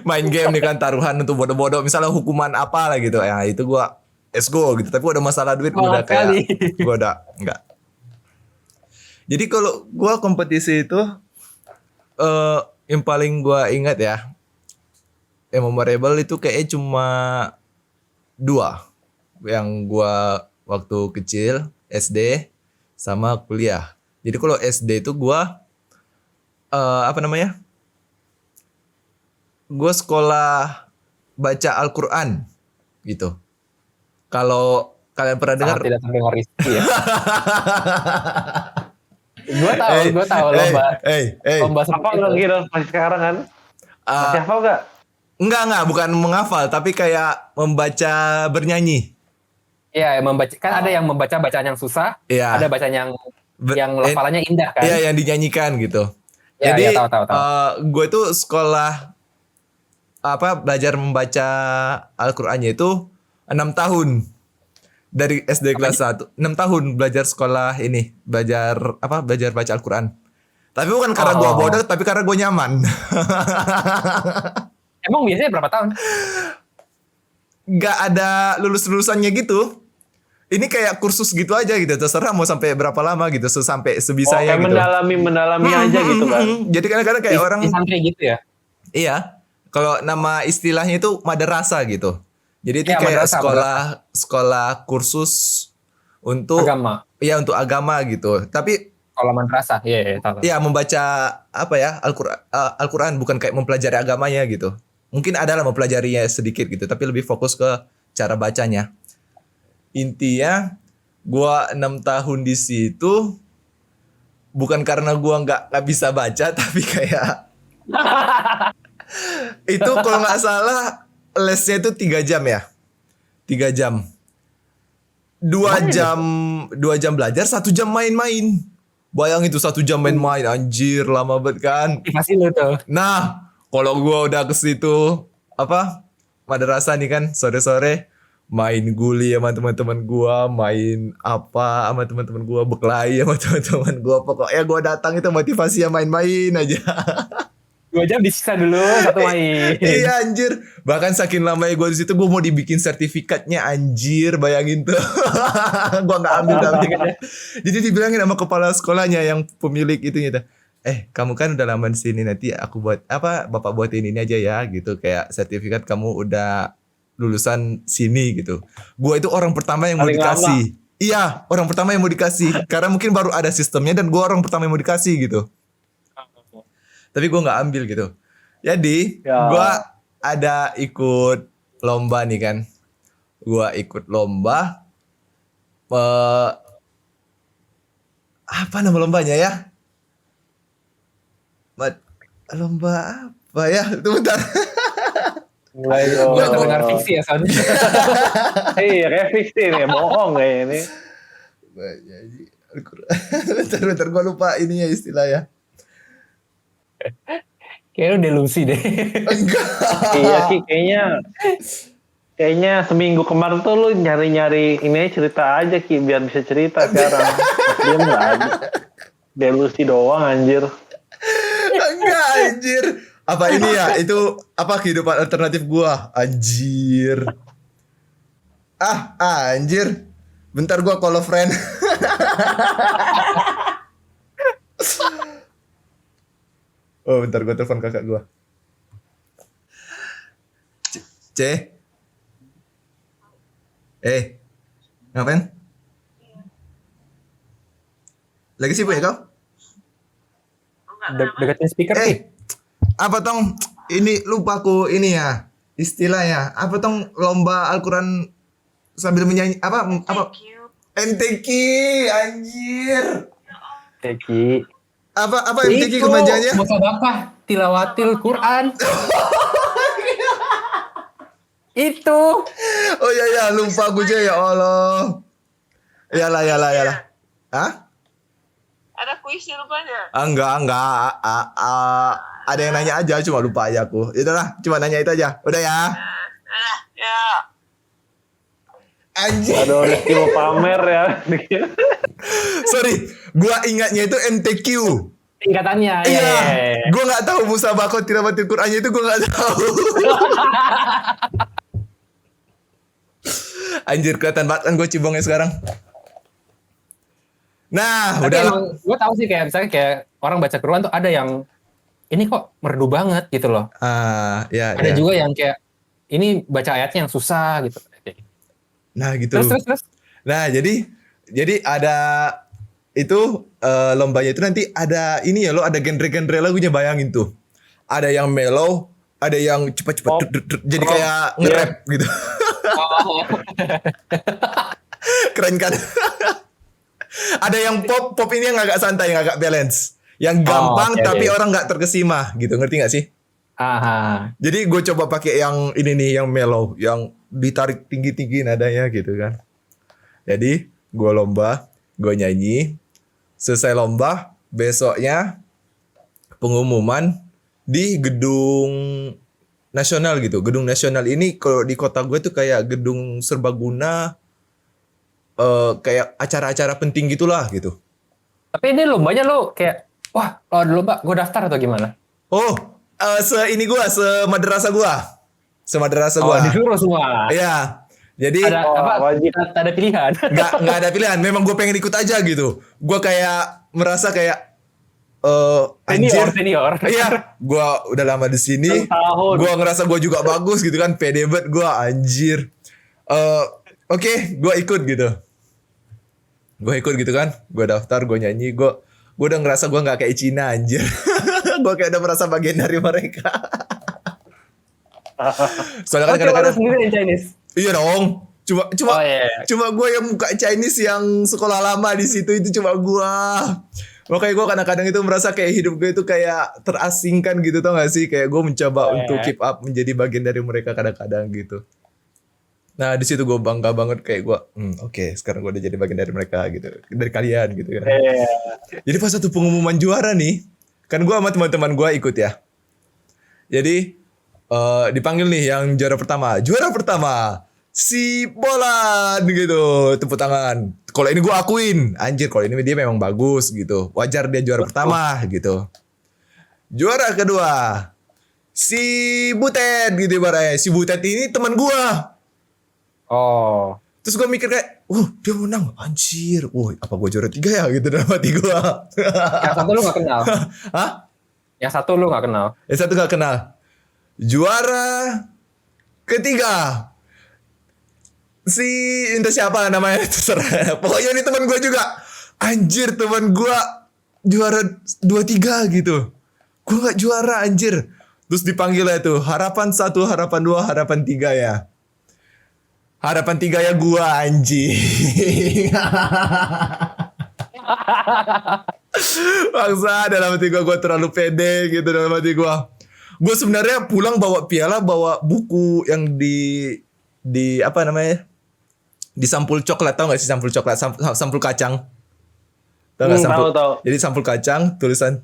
Main game nih kan taruhan untuk bodoh-bodoh misalnya hukuman apa lah gitu ya itu gua let's go gitu tapi udah masalah duit gua udah kayak gua udah enggak Jadi kalau gua kompetisi itu yang paling gua ingat ya, yang memorable itu kayaknya cuma 2 yang gua waktu kecil SD sama kuliah. Jadi kalau SD itu gua apa namanya? Gua sekolah baca Al-Qur'an gitu. Kalau kalian pernah dengar Sangat tidak terdengar Rizky ya. Gue tahu lomba Apa seperti nggak itu. kira masih sekarang kan? Masih Ah, hafal nggak? enggak, bukan menghafal, tapi kayak membaca bernyanyi. Iya, membaca kan ada yang membaca bacaan yang susah, Iya. ada bacaan yang Be- hafalannya indah kan. Iya, yang dinyanyikan gitu. Iya, Jadi iya, tahu. gue itu sekolah belajar membaca Al-Qur'annya itu 6 tahun. Dari SD kelas 1, 6 tahun belajar sekolah ini, belajar baca Al-Qur'an. Tapi bukan karena gue bodoh, tapi karena gue nyaman. Emang biasanya berapa tahun? Gak ada lulus-lulusannya gitu. Ini kayak kursus gitu aja gitu, terserah mau sampai berapa lama gitu, sampai sebisanya Kayak gitu. mendalami aja gitu kan? Jadi kadang-kadang kayak orang, Di santri gitu ya? iya, kalau nama istilahnya itu madrasah gitu. Jadi itu Iya, kayak madrasah. sekolah kursus untuk Agama. Iya, untuk agama gitu. Tapi Kalau madrasah, iya, tahu. ya membaca Al-Qur'an bukan kayak mempelajari agamanya gitu. Mungkin ada lah mempelajarinya sedikit gitu, tapi lebih fokus ke cara bacanya. Intinya gua 6 tahun di situ bukan karena gua nggak bisa baca, tapi kayak itu kalau nggak salah lesnya itu 3 jam ya. 3 jam. 2 jam belajar, 1 jam main-main. Bayangin itu 1 jam main-main, anjir lama banget kan. Motivasi lu tuh. Nah, kalau gua udah ke situ madrasah nih kan sore-sore main guli sama teman-teman gua, main apa sama teman-teman gua, berkelahi sama teman-teman gua. Pokoknya gua datang itu motivasi main-main aja. 2 jam disisa dulu, 1 main. Iya anjir. Bahkan saking lamanya gue di situ gue mau dibikin sertifikatnya anjir, bayangin tuh. Gue nggak ambil tapi. Jadi dibilangin sama kepala sekolahnya yang pemilik itu gitu. Kamu kan udah lama di sini, nanti aku buat bapak buatin ini aja ya gitu, kayak sertifikat kamu udah lulusan sini gitu. Gue itu orang pertama yang mau Paling dikasih. Iya, orang pertama yang mau dikasih. Karena mungkin baru ada sistemnya dan gue orang pertama yang mau dikasih gitu. Tapi gue nggak ambil gitu. Jadi Ya. gue ada ikut lomba nih kan. Gue ikut lomba. Apa nama lombanya ya? Lomba apa ya? Itu bentar. Mulai Gue terdengar fiksi ya, Son. Iya, kayak fiksi nih, bohong kayak ini. Bentar, gue lupa ininya istilahnya. Kayaknya lu delusi deh. Enggak. Iya Ki, kayaknya seminggu kemarin tuh lu nyari-nyari ini cerita aja Ki, biar bisa cerita sekarang. Dia nggak ada. Delusi doang anjir. Enggak anjir. Apa ini ya? Itu kehidupan alternatif gua? Anjir. Anjir. Bentar gua call a friend. Oh, bentar gua telepon kakak gua. C. Ngapain? Lagi sibuk ya kau? Deketin speaker sih. Apa tong? Ini lupa aku ini ya istilahnya. Apa tong lomba Al-Qur'an sambil menyanyi apa? MTQ anjir. Teki. Apa MTQ kepanjangannya? Musabaqah tilawatil Quran. Itu. Oh ya lupa aku aja ya Allah. Yalah. Hah? Ada kuisnya rupanya. Enggak. Ada yang nanya aja, cuma lupa aja aku. Itulah, cuma nanya itu aja. Udah ya. Ya. Anjir. Aduh, Rizky mau pamer ya. Sorry, gua ingatnya itu MTQ. Tingkatannya. Iya. Ya. Gua nggak tahu musabaqah tilawatil Qur'annya itu gua nggak tahu. Anjir, kelihatan banget kan gue cibongnya sekarang. Nah, Tapi udah. emang gue tahu sih kayak misalnya kayak orang baca keruan tuh ada yang ini kok merdu banget gitu loh. Ya, Ada ya. juga yang kayak ini baca ayatnya yang susah gitu. Nah, Terus gitu. terus terus. Nah, jadi ada itu lombanya itu nanti ada ini ya lo ada genre-genre lagunya bayangin tuh. Ada yang mellow, ada yang cepat-cepat Pop, jadi rock, kayak iya. nge-rap gitu. Oh. Keren kan? Ada yang pop ini yang agak santai, yang agak balance. Yang gampang oke, tapi oke. orang nggak terkesima gitu. Ngerti nggak sih? Aha. Jadi gue coba pakai yang ini nih, yang mellow, yang ditarik tinggi-tinggi nadanya gitu kan. Jadi gue lomba, gue nyanyi. Selesai lomba, besoknya pengumuman di gedung nasional gitu. Gedung nasional ini kalau di kota gue tuh kayak gedung serbaguna, kayak acara-acara penting gitulah gitu. Tapi ini lombanya lo kayak wah kalau ada lomba gue daftar atau gimana? Oh, semadrasah gua. Semadrasah Oh gua. disuruh semua. Iya. Jadi Ada apa? wajib. Ada pilihan. nggak ada pilihan. Memang gue pengen ikut aja gitu. Gue kayak merasa kayak anjir. Senior. Iya, gue udah lama di sini. 6 tahun. Gue ngerasa gue juga bagus gitu kan. Pede banget gue anjir. Oke, gue ikut gitu. Gue ikut gitu kan. Gue daftar, gue nyanyi. Gue udah ngerasa gue nggak kayak Cina anjir. Gue kayak udah merasa bagian dari mereka. Soalnya kan Oh, cuma kadang-kadang lo sendiri yang Chinese. iya dong. Cuma Oh, iya. cuma gue yang muka Chinese yang sekolah lama di situ itu cuma gue. Makanya gue kadang-kadang itu merasa kayak hidup gue itu kayak terasingkan gitu tau gak sih? Kayak gue mencoba untuk keep up menjadi bagian dari mereka kadang-kadang gitu. Nah di situ gue bangga banget kayak gue, oke, sekarang gue udah jadi bagian dari mereka gitu, dari kalian gitu kan. Iya. Jadi pas satu pengumuman juara nih, kan gue sama teman-teman gue ikut ya. Jadi dipanggil nih yang juara pertama si Bolan gitu, tepuk tangan. Kalau ini gue akuin, anjir kalau ini dia memang bagus gitu, wajar dia juara pertama gitu. Juara kedua si Butet gitu ibaratnya. Si Butet ini teman gue. Oh. Terus gue mikir kayak, dia menang, anjir, apa gue juara 3 ya gitu dalam hati gue. Yang satu lu gak kenal. Hah? Yang satu lu gak kenal. Yang satu gak kenal. Juara ketiga si entah siapa namanya terserah. Pokoknya ini teman gue juga. Anjir teman gue juara 2-3 gitu. Gue gak juara anjir. Terus dipanggil lah tuh harapan 1, harapan 2, harapan 3 ya. Harapan 3 ya gue anjing. Bangsa dalam hati gue terlalu pede gitu dalam hati gue. Gue sebenarnya pulang bawa piala, bawa buku yang di apa namanya? Di sampul coklat, tau gak sih sampul coklat, sampul kacang. Tau gak sampul? Tahu. Jadi sampul kacang, tulisan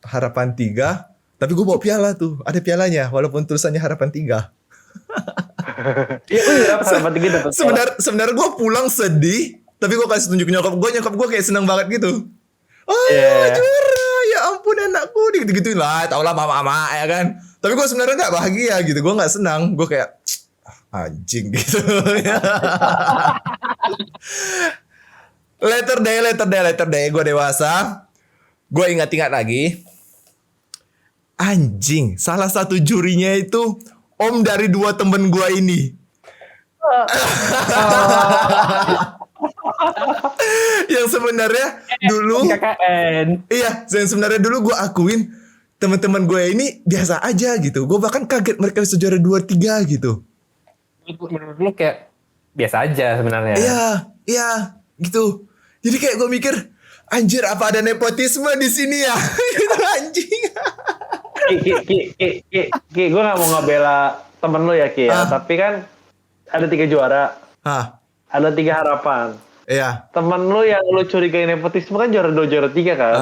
harapan 3, tapi gue bawa piala tuh, ada pialanya walaupun tulisannya harapan 3. Iya, harapan 3 dapat. Sebenarnya gue pulang sedih, tapi gue kasih tunjuk nyokap gue kayak seneng banget gitu. Juara, ya ampun anakku, gitu-gituin lah, tau lah mama ya kan. Tapi gue sebenarnya nggak bahagia gitu, gue nggak senang, gue kayak anjing gitu. Later day, gue dewasa, gue ingat-ingat lagi, anjing, salah satu jurinya itu om dari 2 temen gue ini. Yang sebenarnya dulu KKN. iya, yang sebenarnya dulu gue akuin teman-teman gue ini biasa aja gitu. Gue bahkan kaget mereka bisa juara 2-3 gitu. Menurut lu kayak biasa aja sebenarnya. Iya, gitu. Jadi kayak gue mikir, anjir apa ada nepotisme di sini ya? Gitu anjing. Ki, gue gak mau ngebela temen lu ya Ki ya. Tapi kan ada 3 juara. Ada 3 harapan. Iya. Temen lu yang lu curigai nepotisme kan juara 2, juara 3 kan.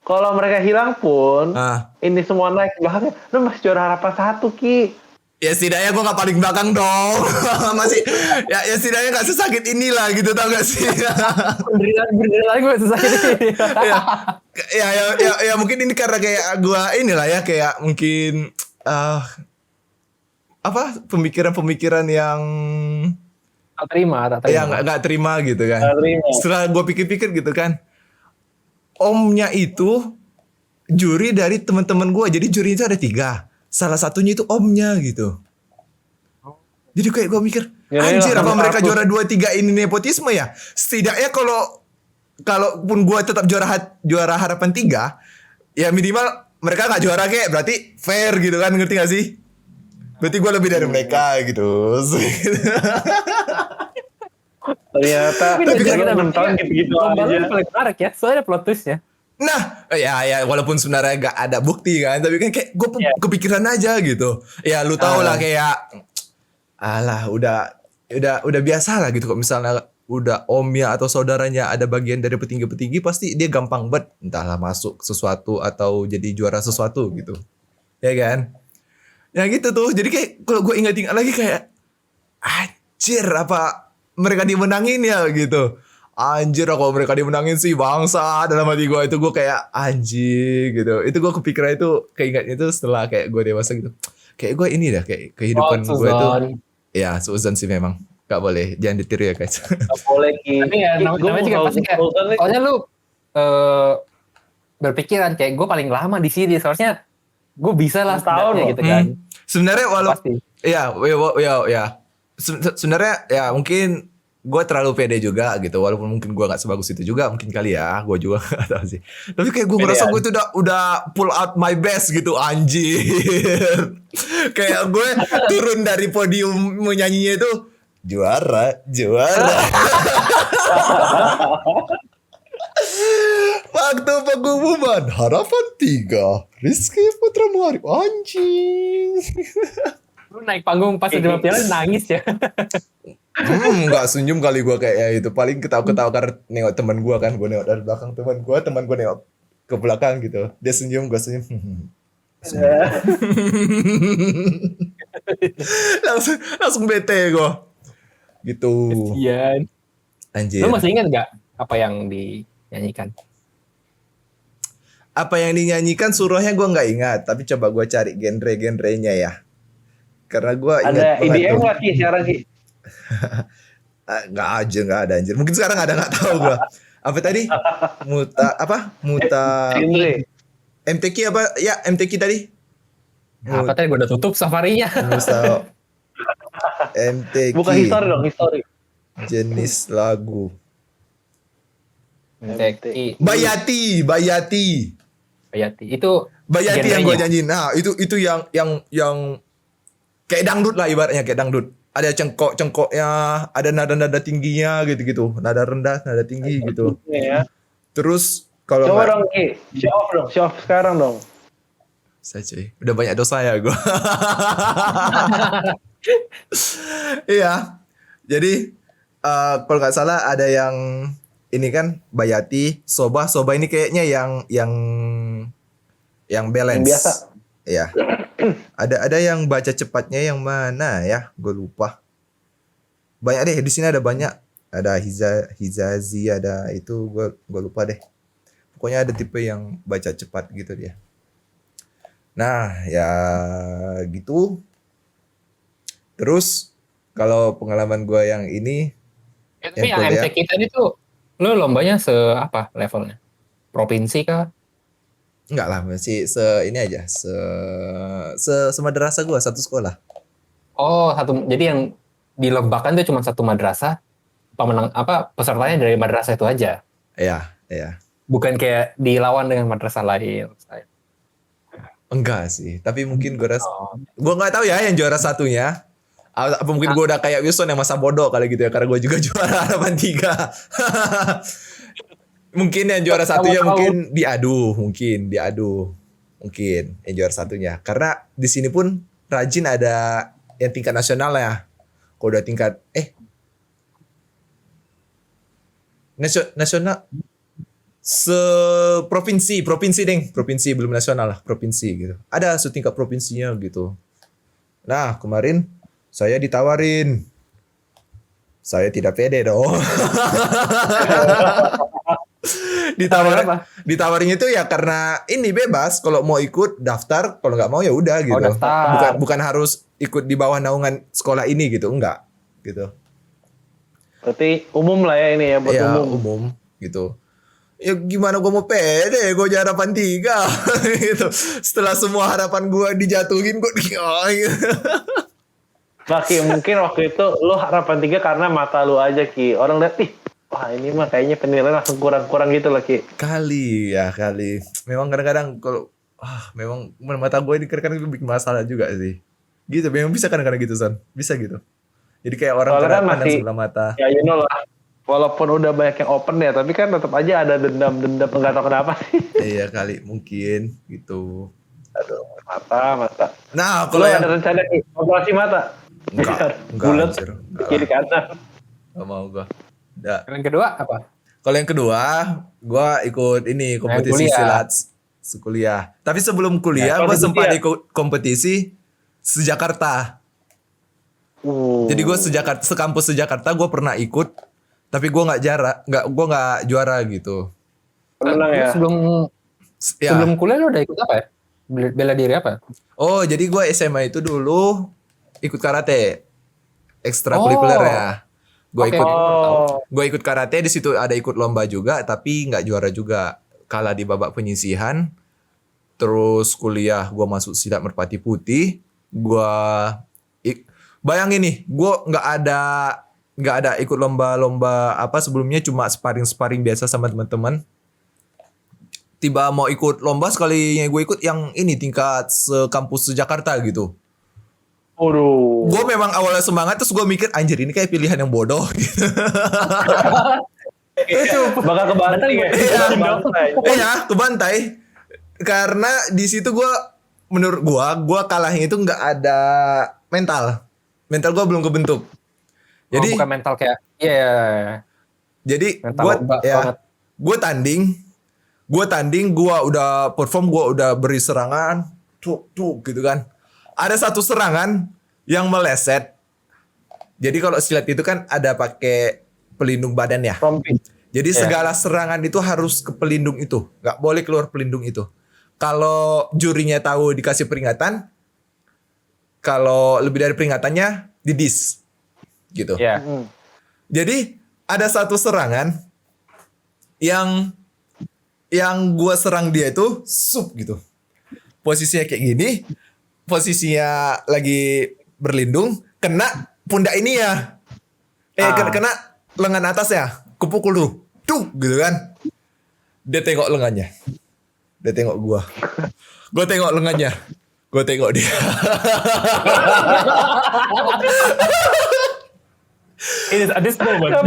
Kalau mereka hilang pun, ini semua naik ke belakangnya, lu masih juara harapan 1 Ki. Ya setidaknya gue gak paling belakang dong. Masih ya setidaknya gak sesakit inilah gitu, tau gak sih? Penderitaan gue sesakit ini. ya mungkin ini karena kayak gue inilah ya, kayak mungkin pemikiran-pemikiran yang Tak terima, tak terima. Ya nggak terima gitu kan. Nggak terima. Setelah gue pikir-pikir gitu kan, omnya itu juri dari teman-teman gue. Jadi juri itu ada 3. Salah satunya itu omnya gitu. Jadi kayak gue mikir, Ya, anjir ya, apa mereka aku- juara 2-3 ini nepotisme ya? Setidaknya kalaupun gue tetap juara harapan 3, ya minimal mereka nggak juara kayak berarti fair gitu kan, ngerti gak sih? Berarti gue lebih dari mereka gitu. Ternyata Tapi kita kita 6 tahun gitu-gitu lomba aja. lu paling menarik ya, soalnya ada plot twistnya. Nah, ya walaupun sebenarnya gak ada bukti kan, tapi kan kayak gue kepikiran aja gitu. Ya lu tau lah kayak, alah udah biasa lah gitu. Kok misalnya udah omnya atau saudaranya ada bagian dari petinggi-petinggi, pasti dia gampang banget entahlah masuk sesuatu atau jadi juara sesuatu gitu. Ya kan? Ya gitu tuh. Jadi kayak kalau gue ingat-ingat lagi kayak, anjir apa mereka dimenangin ya gitu. Anjir kalau mereka dimenangin sih bangsa, dalam hati gue itu gue kayak anjing gitu. Itu gue kepikiran itu keingatnya itu setelah kayak gue dewasa gitu. Kayak gue ini dah kayak kehidupan gue itu. Suzon. Ya Suzon sih memang. Gak boleh, jangan ditiru ya guys. Nggak boleh Ki. Tapi ya Ki, namanya gua juga mau pasti kayak, Sultan nih. soalnya lu berpikiran kayak gue paling lama di sini, seharusnya gue bisa lah 6 tahun setidaknya loh. gitu kan. Sebenarnya Pasti. ya. Sebenarnya ya mungkin gue terlalu pede juga gitu, walaupun mungkin gue nggak sebagus itu juga mungkin kali ya, gue juga nggak tahu sih. Tapi kayak gue ngerasa gue itu udah pull out my best gitu, anjir. Kayak gue turun dari podium menyanyinya itu juara. Waktu pengumuman harapan 3 Rizky Putra Muharib, anjing. Lu naik panggung pas udah piala nangis ya. Nggak senyum kali gue kayak ya itu, paling ketawa-ketawa karena nengok teman gue kan, gue nengok dari belakang teman gue nengok ke belakang gitu, dia senyum gue senyum. langsung bete gue gitu. Iya. Anjir. Lu masih ingat nggak apa yang dinyanyikan? Apa yang dinyanyikan surahnya gue nggak ingat, tapi coba gue cari genre-genrenya ya, karena gue ingat Ada banget IDM tuh. nggak Ki sekarang Ki? Nggak ada anjir, mungkin sekarang ada, nggak tahu gue. Apa tadi muta Genre. MTQ apa ya, MTQ tadi Apa tadi gue udah tutup safarinya. Musa MTQ Bukan history dong, history. jenis lagu MTQ. Bayati Bayati. Itu Bayati yang gue genrenya. nyanyiin. Nah itu yang kayak dangdut lah, ibaratnya kayak dangdut. Ada cengkoknya, ada nada tingginya gitu, nada rendah, nada tinggi gitu. Ya. Terus kalau Coba nggak, dong Ki, show off sekarang dong. saya cuy, udah banyak dosa ya gue. Iya, jadi kalau nggak salah ada yang ini kan Bayati, Soba ini kayaknya yang balance. Yang biasa. Ya. Ada yang baca cepatnya yang mana ya? Gue lupa. Banyak deh di sini, ada banyak. Ada Hizazi, ada itu gue lupa deh. Pokoknya ada tipe yang baca cepat gitu dia. Nah, ya gitu. Terus kalau pengalaman gue yang ini, Tapi yang yang kuliah. MTQ tadi tuh lu lombanya apa levelnya? Provinsi kah? Enggak lah, masih ini aja, semadrasah gue, satu sekolah. Oh, jadi yang dilombakan tuh cuma satu madrasah. Pesertanya dari madrasah itu aja. Iya. Bukan kayak dilawan dengan madrasah lain. Enggak sih, tapi mungkin gue rasa, Oh. gue nggak tahu ya yang juara satunya. Apa mungkin gue udah kayak Wilson yang masa bodoh kali gitu ya, karena gue juga juara harapan 3. Mungkin yang juara satunya mungkin diadu mungkin yang juara satunya, karena di sini pun rajin ada yang tingkat nasional ya. Kalau udah tingkat nasional provinsi belum nasional lah, provinsi gitu. Ada setingkat provinsinya gitu. Nah, kemarin saya ditawarin. Saya tidak pede dong. Ditawarinnya itu ya karena ini bebas, kalau mau ikut daftar, kalau nggak mau ya udah gitu. daftar. Bukan harus ikut di bawah naungan sekolah ini gitu, enggak gitu. Berarti umum lah ya ini ya, buat Iya, umum. umum gitu. Ya gimana gue mau pede, gue jadi harapan 3 gitu. Setelah semua harapan gue dijatuhin, gue gitu. Nah, Ki, mungkin waktu itu lu harapan 3 karena mata lu aja, Ki. Orang lihat, ih, wah ini mah kayaknya penilaian langsung kurang-kurang gitu loh, Ki. Kali. Memang kadang-kadang kalau memang mata gue ini kadang-kadang bikin masalah juga sih. Gitu, memang bisa kadang-kadang gitu, Son. Bisa gitu. Jadi kayak orang Soalnya kan pandang masih, sebelah mata. ya you know lah. Walaupun udah banyak yang open ya, tapi kan tetap aja ada dendam-dendam, nggak tahu kenapa sih. Iya kali, mungkin gitu. Aduh, mata. Nah, Lu kalau ada yang rencana, Ki, operasi mata? enggak, Bulat, anjir. Enggak kiri lah. kanan. Enggak mau gue. Enggak. Yang kedua apa? Kalau yang kedua, gue ikut ini kompetisi kuliah. silat sekuliah. Tapi sebelum kuliah, Ya, gue kompetisi sempat ya? ikut kompetisi se-Jakarta. Jadi gue sekampus se-Jakarta gue pernah ikut, tapi gue gue nggak juara gitu. Menang ya. Ya. Sebelum kuliah lu udah ikut apa ya? Bela diri apa? Oh, jadi gue SMA itu dulu ikut karate, ekstrakurikuler ya. Gue Oke, ikut, Oh, gue ikut karate, di situ ada ikut lomba juga, tapi nggak juara juga. Kalah di babak penyisihan. Terus kuliah gue masuk silat merpati putih. Bayangin nih, gue nggak ada ikut lomba-lomba apa sebelumnya, cuma sparring biasa sama teman-teman. Tiba mau ikut lomba, sekali yang gue ikut yang ini tingkat sekampus se-Jakarta gitu. waduh. Gue memang awalnya semangat, terus gue mikir anjir ini kayak pilihan yang bodoh gitu. Bakal kebantai ya? Iya, kebantai. Karena di situ menurut gue kalahnya itu nggak ada mental. Mental gue belum kebentuk. Jadi bukan mental kayak jadi mental gue banget. gue tanding, gue udah perform, gue udah beri serangan, tuh gitu kan. Ada satu serangan yang meleset. Jadi kalau silat itu kan ada pakai pelindung badan ya. Rompi. Jadi segala serangan itu harus ke pelindung itu, nggak boleh keluar pelindung itu. Kalau jurinya tahu dikasih peringatan, kalau lebih dari peringatannya didis, gitu. Iya. Jadi ada satu serangan yang gue serang dia itu gitu. Posisinya kayak gini, posisinya lagi berlindung, kena pundak ini ya. Kena lengan atas ya, kepukul tuh gitu kan. Dia tengok lengannya. Dia tengok gua. Gua tengok lengannya. Gua tengok dia. At this moment.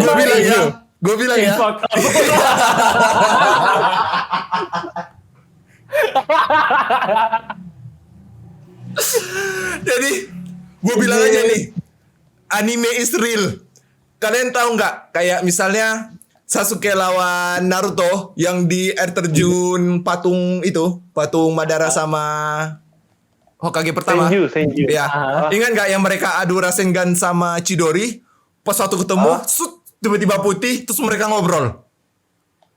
Gue bilang ya. Jadi gue bilang aja nih, anime is real. Kalian tahu nggak? Kayak misalnya Sasuke lawan Naruto yang di air terjun patung Madara sama Hokage pertama. Senju. Ya, ingat nggak yang mereka adu Rasengan sama Chidori? Pas waktu ketemu, tiba-tiba putih, terus mereka ngobrol.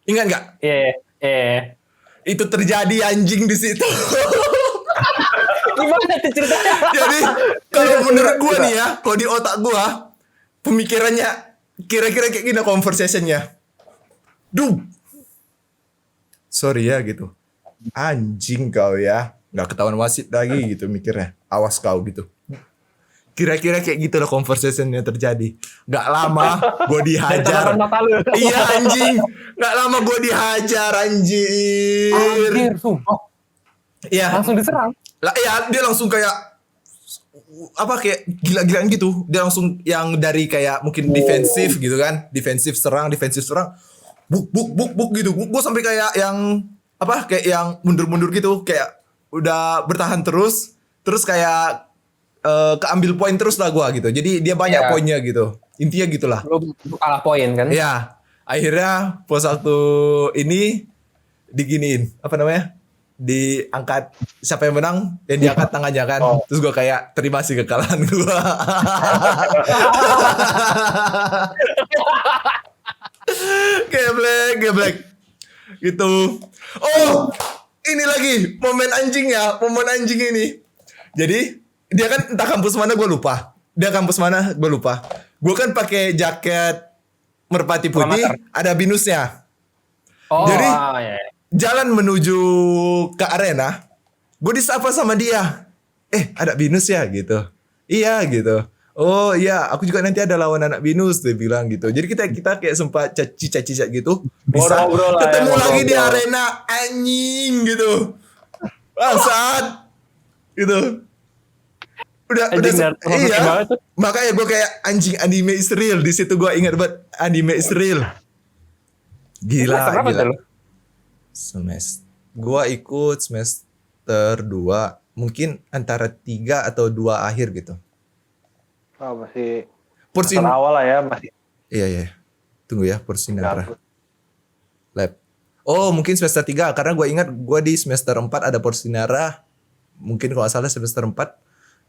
Ingat nggak? Iya. Itu terjadi anjing di situ. Gimana tuh ceritanya? Jadi kalau menurut gua nih ya, kalau di otak gua pemikirannya kira-kira kayak gini conversationnya. Sorry ya gitu. Anjing kau ya, nggak ketahuan wasit lagi gitu mikirnya. Awas kau gitu. Kira-kira kayak gitu loh conversationnya terjadi. Gak lama gue dihajar. Iya anjing. Gak lama gue dihajar anjir. Anjir, sumpah. Iya. Langsung diserang. Lah iya, dia langsung kayak kayak gila-gilaan gitu. Dia langsung yang dari kayak mungkin defensif gitu kan. Defensif serang. Buk gitu. Gue sampai kayak yang kayak yang mundur-mundur gitu, kayak udah bertahan terus kayak keambil poin terus lah gue gitu. Jadi dia banyak poinnya gitu. Intinya gitulah. Lu kalah poin kan? Iya. Akhirnya pos waktu ini diginiin, diangkat siapa yang menang, yang diangkat tangannya kan. Terus gue kayak terima sih kekalahan gue. Geblek gitu. Oh, ini lagi momen anjing ini. Jadi dia kan entah kampus mana gue lupa. Gue kan pakai jaket Merpati Putih, Kilometer. ada binusnya. Oh, Jadi- ya. Jalan menuju ke arena, gue disapa sama dia. Ada binus ya gitu. Iya gitu. Oh iya, aku juga nanti ada lawan anak binus, dia bilang gitu. Jadi kita kayak sempat caci-caci gitu. Bisa Ngobrol lah ya, ketemu lagi di ngobrol. arena, anjing gitu. Bangsat gitu. Udah Anjing, dan romantis iya. banget tuh. Makanya gue kayak anjing, anime is real. Di situ gue ingat banget anime is real. Gila, Semester berapa gila. tuh lu? Gua ikut semester 2, mungkin antara 3 atau 2 akhir gitu. Oh, masih Porsin semester awal lah ya, masih Iya. Tunggu ya, Porsinara gabut. Lab. Oh, mungkin semester 3 karena gua ingat gua di semester 4 ada Porsinara. Mungkin kalau nggak salah semester 4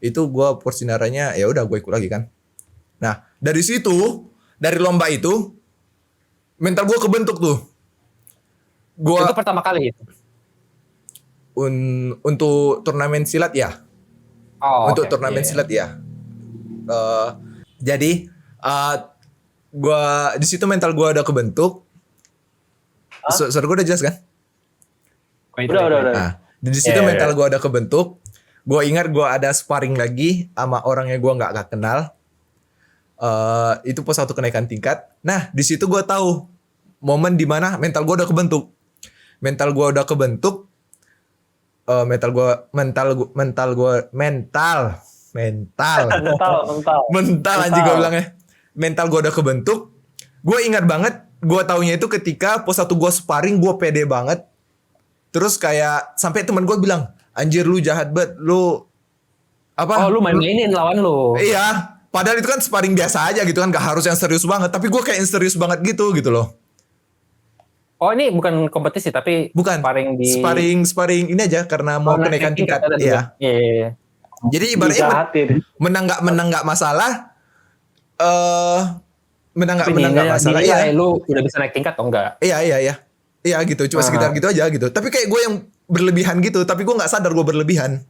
itu gua Porsinaranya ya udah gua ikut lagi kan. Nah, dari situ, dari lomba itu mental gua kebentuk tuh. Gua Itu pertama kali itu. untuk turnamen silat ya. Oh, Untuk oke. turnamen Iya. silat ya. Jadi gua di situ mental gua udah kebentuk. Suara gua udah jelas kan? Udah. Nah, di situ Iya, mental iya. gua udah kebentuk. Gua ingat gua ada sparring lagi sama orang yang gua nggak kenal. Itu pas satu kenaikan tingkat. Nah, di situ gua tahu momen dimana mental gua udah kebentuk. Mental mental anjing gue bilangnya. Mental gue udah kebentuk. Gue ingat banget, gue taunya itu ketika pos 1 gue sparring, gue pede banget. Terus kayak sampai teman gue bilang, anjir lu jahat banget, lu apa? Oh, lu main-mainin lawan lu. Iya, padahal itu kan sparring biasa aja gitu kan, gak harus yang serius banget. Tapi gue kayak yang serius banget gitu loh. Oh, ini bukan kompetisi tapi Bukan, sparring di sparring ini aja karena mau kenaikan tingkat. ada Iya. juga. Iya. Jadi ibaratnya Dijahatin. menang nggak masalah. Menang Tapi nggak masalah. dinilai Iya. lu udah bisa naik tingkat atau enggak? Iya gitu, cuma sekitar gitu aja gitu. Tapi kayak gue yang berlebihan gitu, tapi gue nggak sadar gue berlebihan.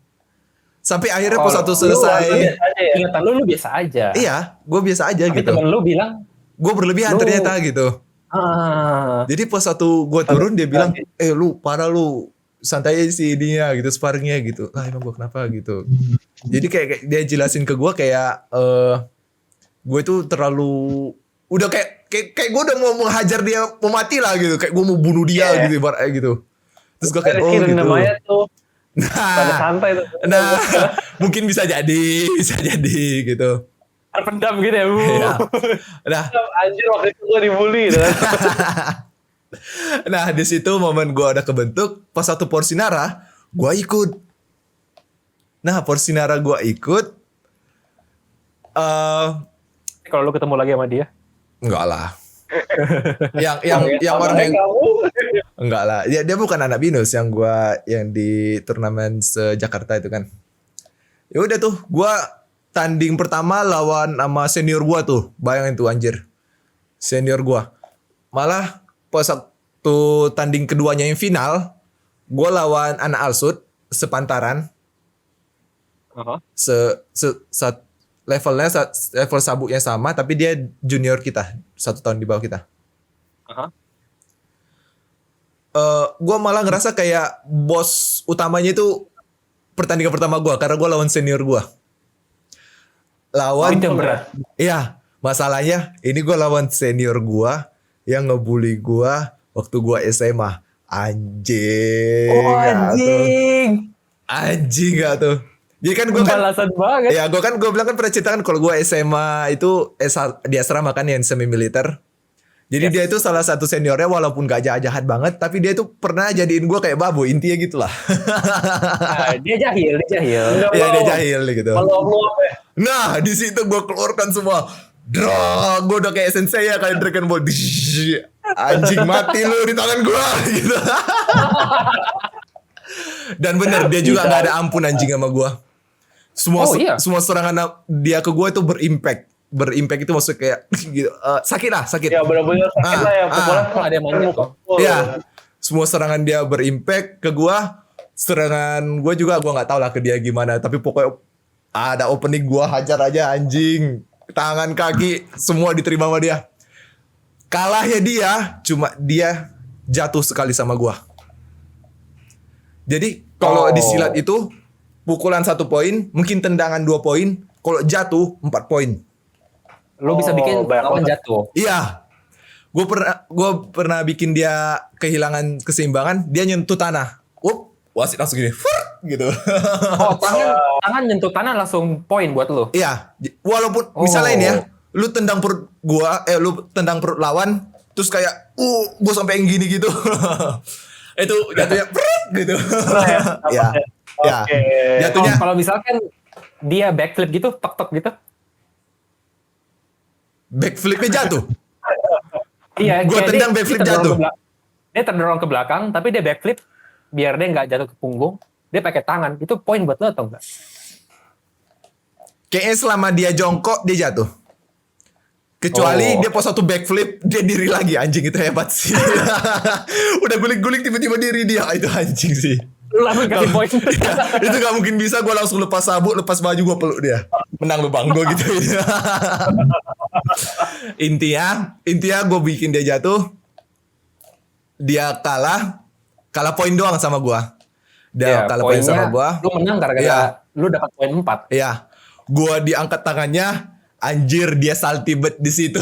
Sampai akhirnya pos 1 selesai. Biasa aja ya. Ingatan lu biasa aja. Iya, gue biasa aja Tapi gitu. temen lu bilang, Gue berlebihan Lu- ternyata gitu. Jadi pos 1 gue turun dia bilang, lu parah lu, santai aja sih dia gitu sparringnya gitu. Lah emang gue kenapa gitu. Jadi kayak dia jelasin ke gue kayak gue itu terlalu udah kayak gue udah mau menghajar dia, mau mati lah gitu, kayak gue mau bunuh dia gitu ibaratnya gitu. Terus gue kayak Rizky dan gitu. namanya tuh pada Nah, santai tuh. mungkin bisa jadi gitu. terpendam gitu ya. Iya. Nah, Anjir waktu itu gue dibully. Kan? nah di situ momen gue udah kebentuk, pas satu Porsinara, gue ikut. Nah Porsinara gue ikut, Kalau lu ketemu lagi sama dia. enggak lah. yang orang yang enggak lah. Dia bukan anak binus yang di turnamen se-Jakarta itu kan. Ya udah tuh, gue tanding pertama lawan sama senior gue tuh, bayangin tuh anjir. Senior gue. Malah pas waktu tanding keduanya yang final, gue lawan anak Alsut sepantaran. Level sabuknya sama, tapi dia junior kita, 1 tahun di bawah kita. Gue malah ngerasa kayak bos utamanya itu pertandingan pertama gue, karena gue lawan senior gue. Lawan, Itu yang berat. iya, masalahnya ini gue lawan senior gue yang ngebully gue waktu gue SMA. Anjing. Oh, gak tuh? anjing. Anjing gak tuh? Jadi kan gue kan, Balasan banget. ya gue bilang kan pernah cerita kan kalau gue SMA itu di asrama kan yang semi militer. Jadi dia itu salah satu seniornya walaupun gak jahat-jahat banget, tapi dia itu pernah jadiin gue kayak babu, intinya gitulah. Nah, dia jahil. Ya dia jahil gitu. Kalau lu apa ya? Nah di situ gue keluarkan semua. Drag, gue udah kayak sensei ya kayak Dragon Ball. Dish, anjing mati lu di tangan gue gitu. Dan bener dia juga gak ada ampun anjing sama gue. Semua serangan dia ke gue itu berimpact. Berimpact itu maksudnya kayak gitu, sakit. Ya benar-benar sakit lah ya. Pokoknya ada yang monyet kok. Iya, semua serangan dia berimpact ke gua. Serangan gua juga gua nggak tahu lah ke dia gimana. Tapi pokoknya ada opening gua hajar aja anjing. Tangan kaki semua diterima sama dia. Kalahnya dia cuma dia jatuh sekali sama gua. Jadi kalau di silat itu pukulan 1 poin, mungkin tendangan 2 poin, kalau jatuh 4 poin. Lo bisa bikin banyak lawan banget. jatuh. Iya. Gue pernah bikin dia kehilangan keseimbangan, dia nyentuh tanah. Wasit langsung gini, gitu. Oh, tangan nyentuh tanah langsung poin buat lo. Iya, walaupun misalnya ini ya, lu tendang perut lu tendang perut lawan, terus kayak, gue sampai yang gini gitu. Itu jatuhnya, gitu. Ya, ya. Oke. Jatuhnya, Kalau misalkan dia backflip gitu, tok gitu. backflipnya jatuh. Iya, Gua kayak tendang dia backflip terdorong jatuh. ke dia terdorong ke belakang, tapi dia backflip biar dia nggak jatuh ke punggung. Dia pakai tangan. Itu poin buat lo atau enggak? Kayaknya selama dia jongkok, dia jatuh. Kecuali dia pas satu backflip, dia diri lagi. Anjing itu hebat sih. Udah guling-guling tiba-tiba diri dia. Itu anjing sih. Lu langsung kasih poin. Itu gak mungkin bisa. Gue langsung lepas sabuk, lepas baju, gue peluk dia. Menang lu bang, gue gitu. Intinya gue bikin dia jatuh. Dia kalah poin doang sama gue. Dia kalah poin sama gue. Lu menang gara-gara Iya. lu dapat poin 4. Iya, gue diangkat tangannya. Anjir, dia salty bet di situ.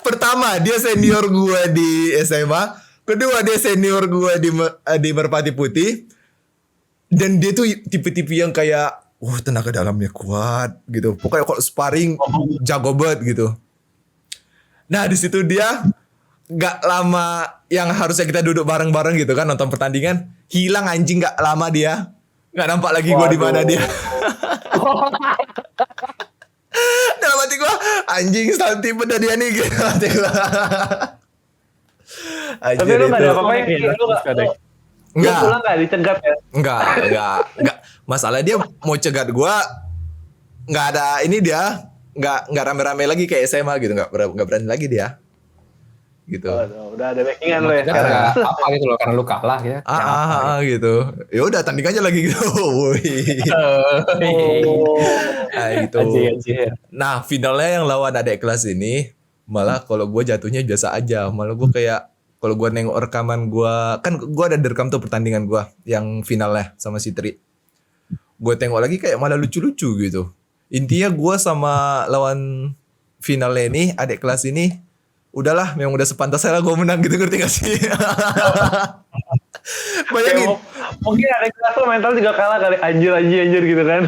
Pertama, dia senior gue di SMA. Kedua, dia senior gue di Merpati Putih. Dan dia tuh tipe-tipe yang kayak, tenaga dalamnya kuat gitu. Pokoknya kalau sparring jago banget gitu. Nah, di situ dia gak lama yang harusnya kita duduk bareng-bareng gitu kan nonton pertandingan, hilang anjing gak lama dia. Gak nampak lagi gue di mana dia. Dalam hati gue, anjing salty bener dia nih gitu. Hati gue. Tapi lu gak ada apa-apa ya? Lu Enggak. pulang gak dicegat ya? Enggak. Masalah dia mau cegat gue, nggak ada ini dia, nggak rame-rame lagi kayak SMA gitu, nggak berani lagi dia. Gitu. Udah ada backingan lo ya Karena sekarang. apa gitu loh, karena lu kalah gitu. Gitu. Ya udah tanding aja lagi gitu. Gitu. Anjir. Nah, finalnya yang lawan adik kelas ini, malah kalau gue jatuhnya biasa aja. Malah gue kayak, kalau gue nengok rekaman gue, kan gue ada direkam tuh pertandingan gue yang finalnya sama si Tri. Gue tengok lagi kayak malah lucu-lucu gitu. Intinya gue sama lawan finalnya ini, adik kelas ini, udahlah, memang udah sepantasnya lah gue menang gitu, ngerti gak sih? Bayangin. Mungkin ada kelas lo mental juga kalah kali, anjir gitu kan.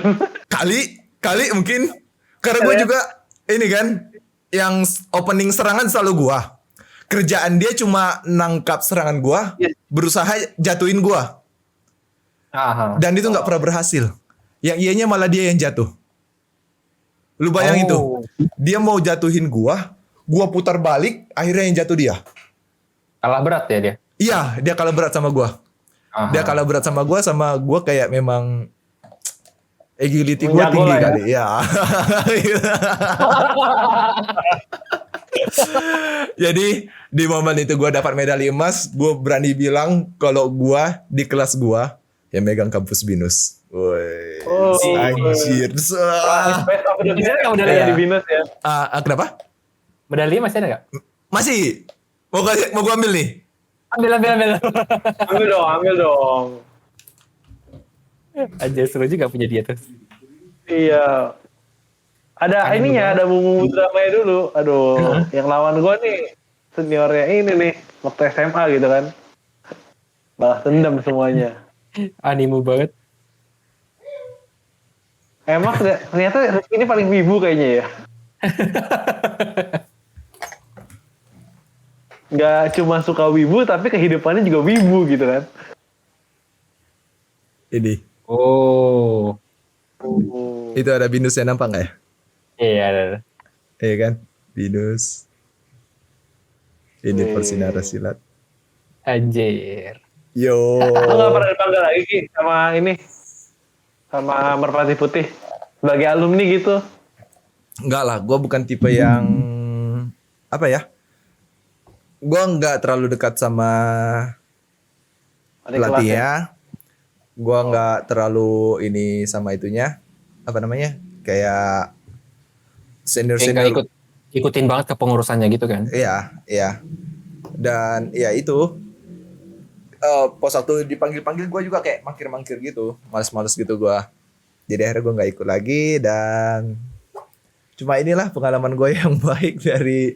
Kali mungkin. Karena gue juga, ini kan, yang opening serangan selalu gue. Kerjaan dia cuma nangkap serangan gue, berusaha jatuhin gue. Dan itu gak pernah berhasil. Yang ianya malah dia yang jatuh. Lu bayangin tuh. Dia mau jatuhin gua putar balik, akhirnya yang jatuh dia. Kalah berat ya dia? Iya, dia kalah berat sama gua. Dia kalah berat sama gua kayak memang agility gua tinggi ya. kali. Ya. Jadi di momen itu gua dapat medali emas, gua berani bilang kalau gua di kelas gua yang megang kampus BINUS. Woi, anjir. Bisa nggak medali di BINUS ya? Kenapa? Medali masih ada nggak? Masih. Mau gua ambil nih. Ambil. Ambil dong. Aja seru juga punya dia tuh. Iya. Ada ininya, ada bumbu dramanya dulu. Aduh, yang lawan gue nih seniornya ini nih waktu SMA gitu kan. Balas dendam semuanya. Anime banget. Emang ternyata ini paling wibu kayaknya ya. Gak cuma suka wibu, tapi kehidupannya juga wibu gitu kan. Ini. Itu ada BINUSnya, nampak nggak ya? Iya, ada. Iya kan? BINUS. Ini Persinara Silat. Anjir. Yo. Lo gak pernah dipanggil lagi Ki sama ini? Sama Merpati Putih? Sebagai alumni gitu? Enggak lah, gue bukan tipe yang apa ya? Gue nggak terlalu dekat sama pelatihnya. Gue nggak terlalu ini sama itunya. Apa namanya? Kayak senior. Ikut. ikutin banget kepengurusannya gitu kan. Iya, iya. Dan ya itu pos waktu dipanggil-panggil gue juga kayak mangkir-mangkir gitu, males-males gitu gue. Jadi akhirnya gue nggak ikut lagi dan cuma inilah pengalaman gue yang baik dari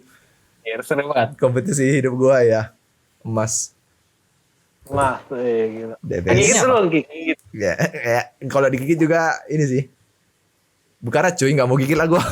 Ya, seru banget. kompetisi hidup gue ya, emas. Mas, gila. The Gigit best. lu, gigit. Ya, kalau digigit juga ini sih. Bukarat cuy, nggak mau gigit lah gue.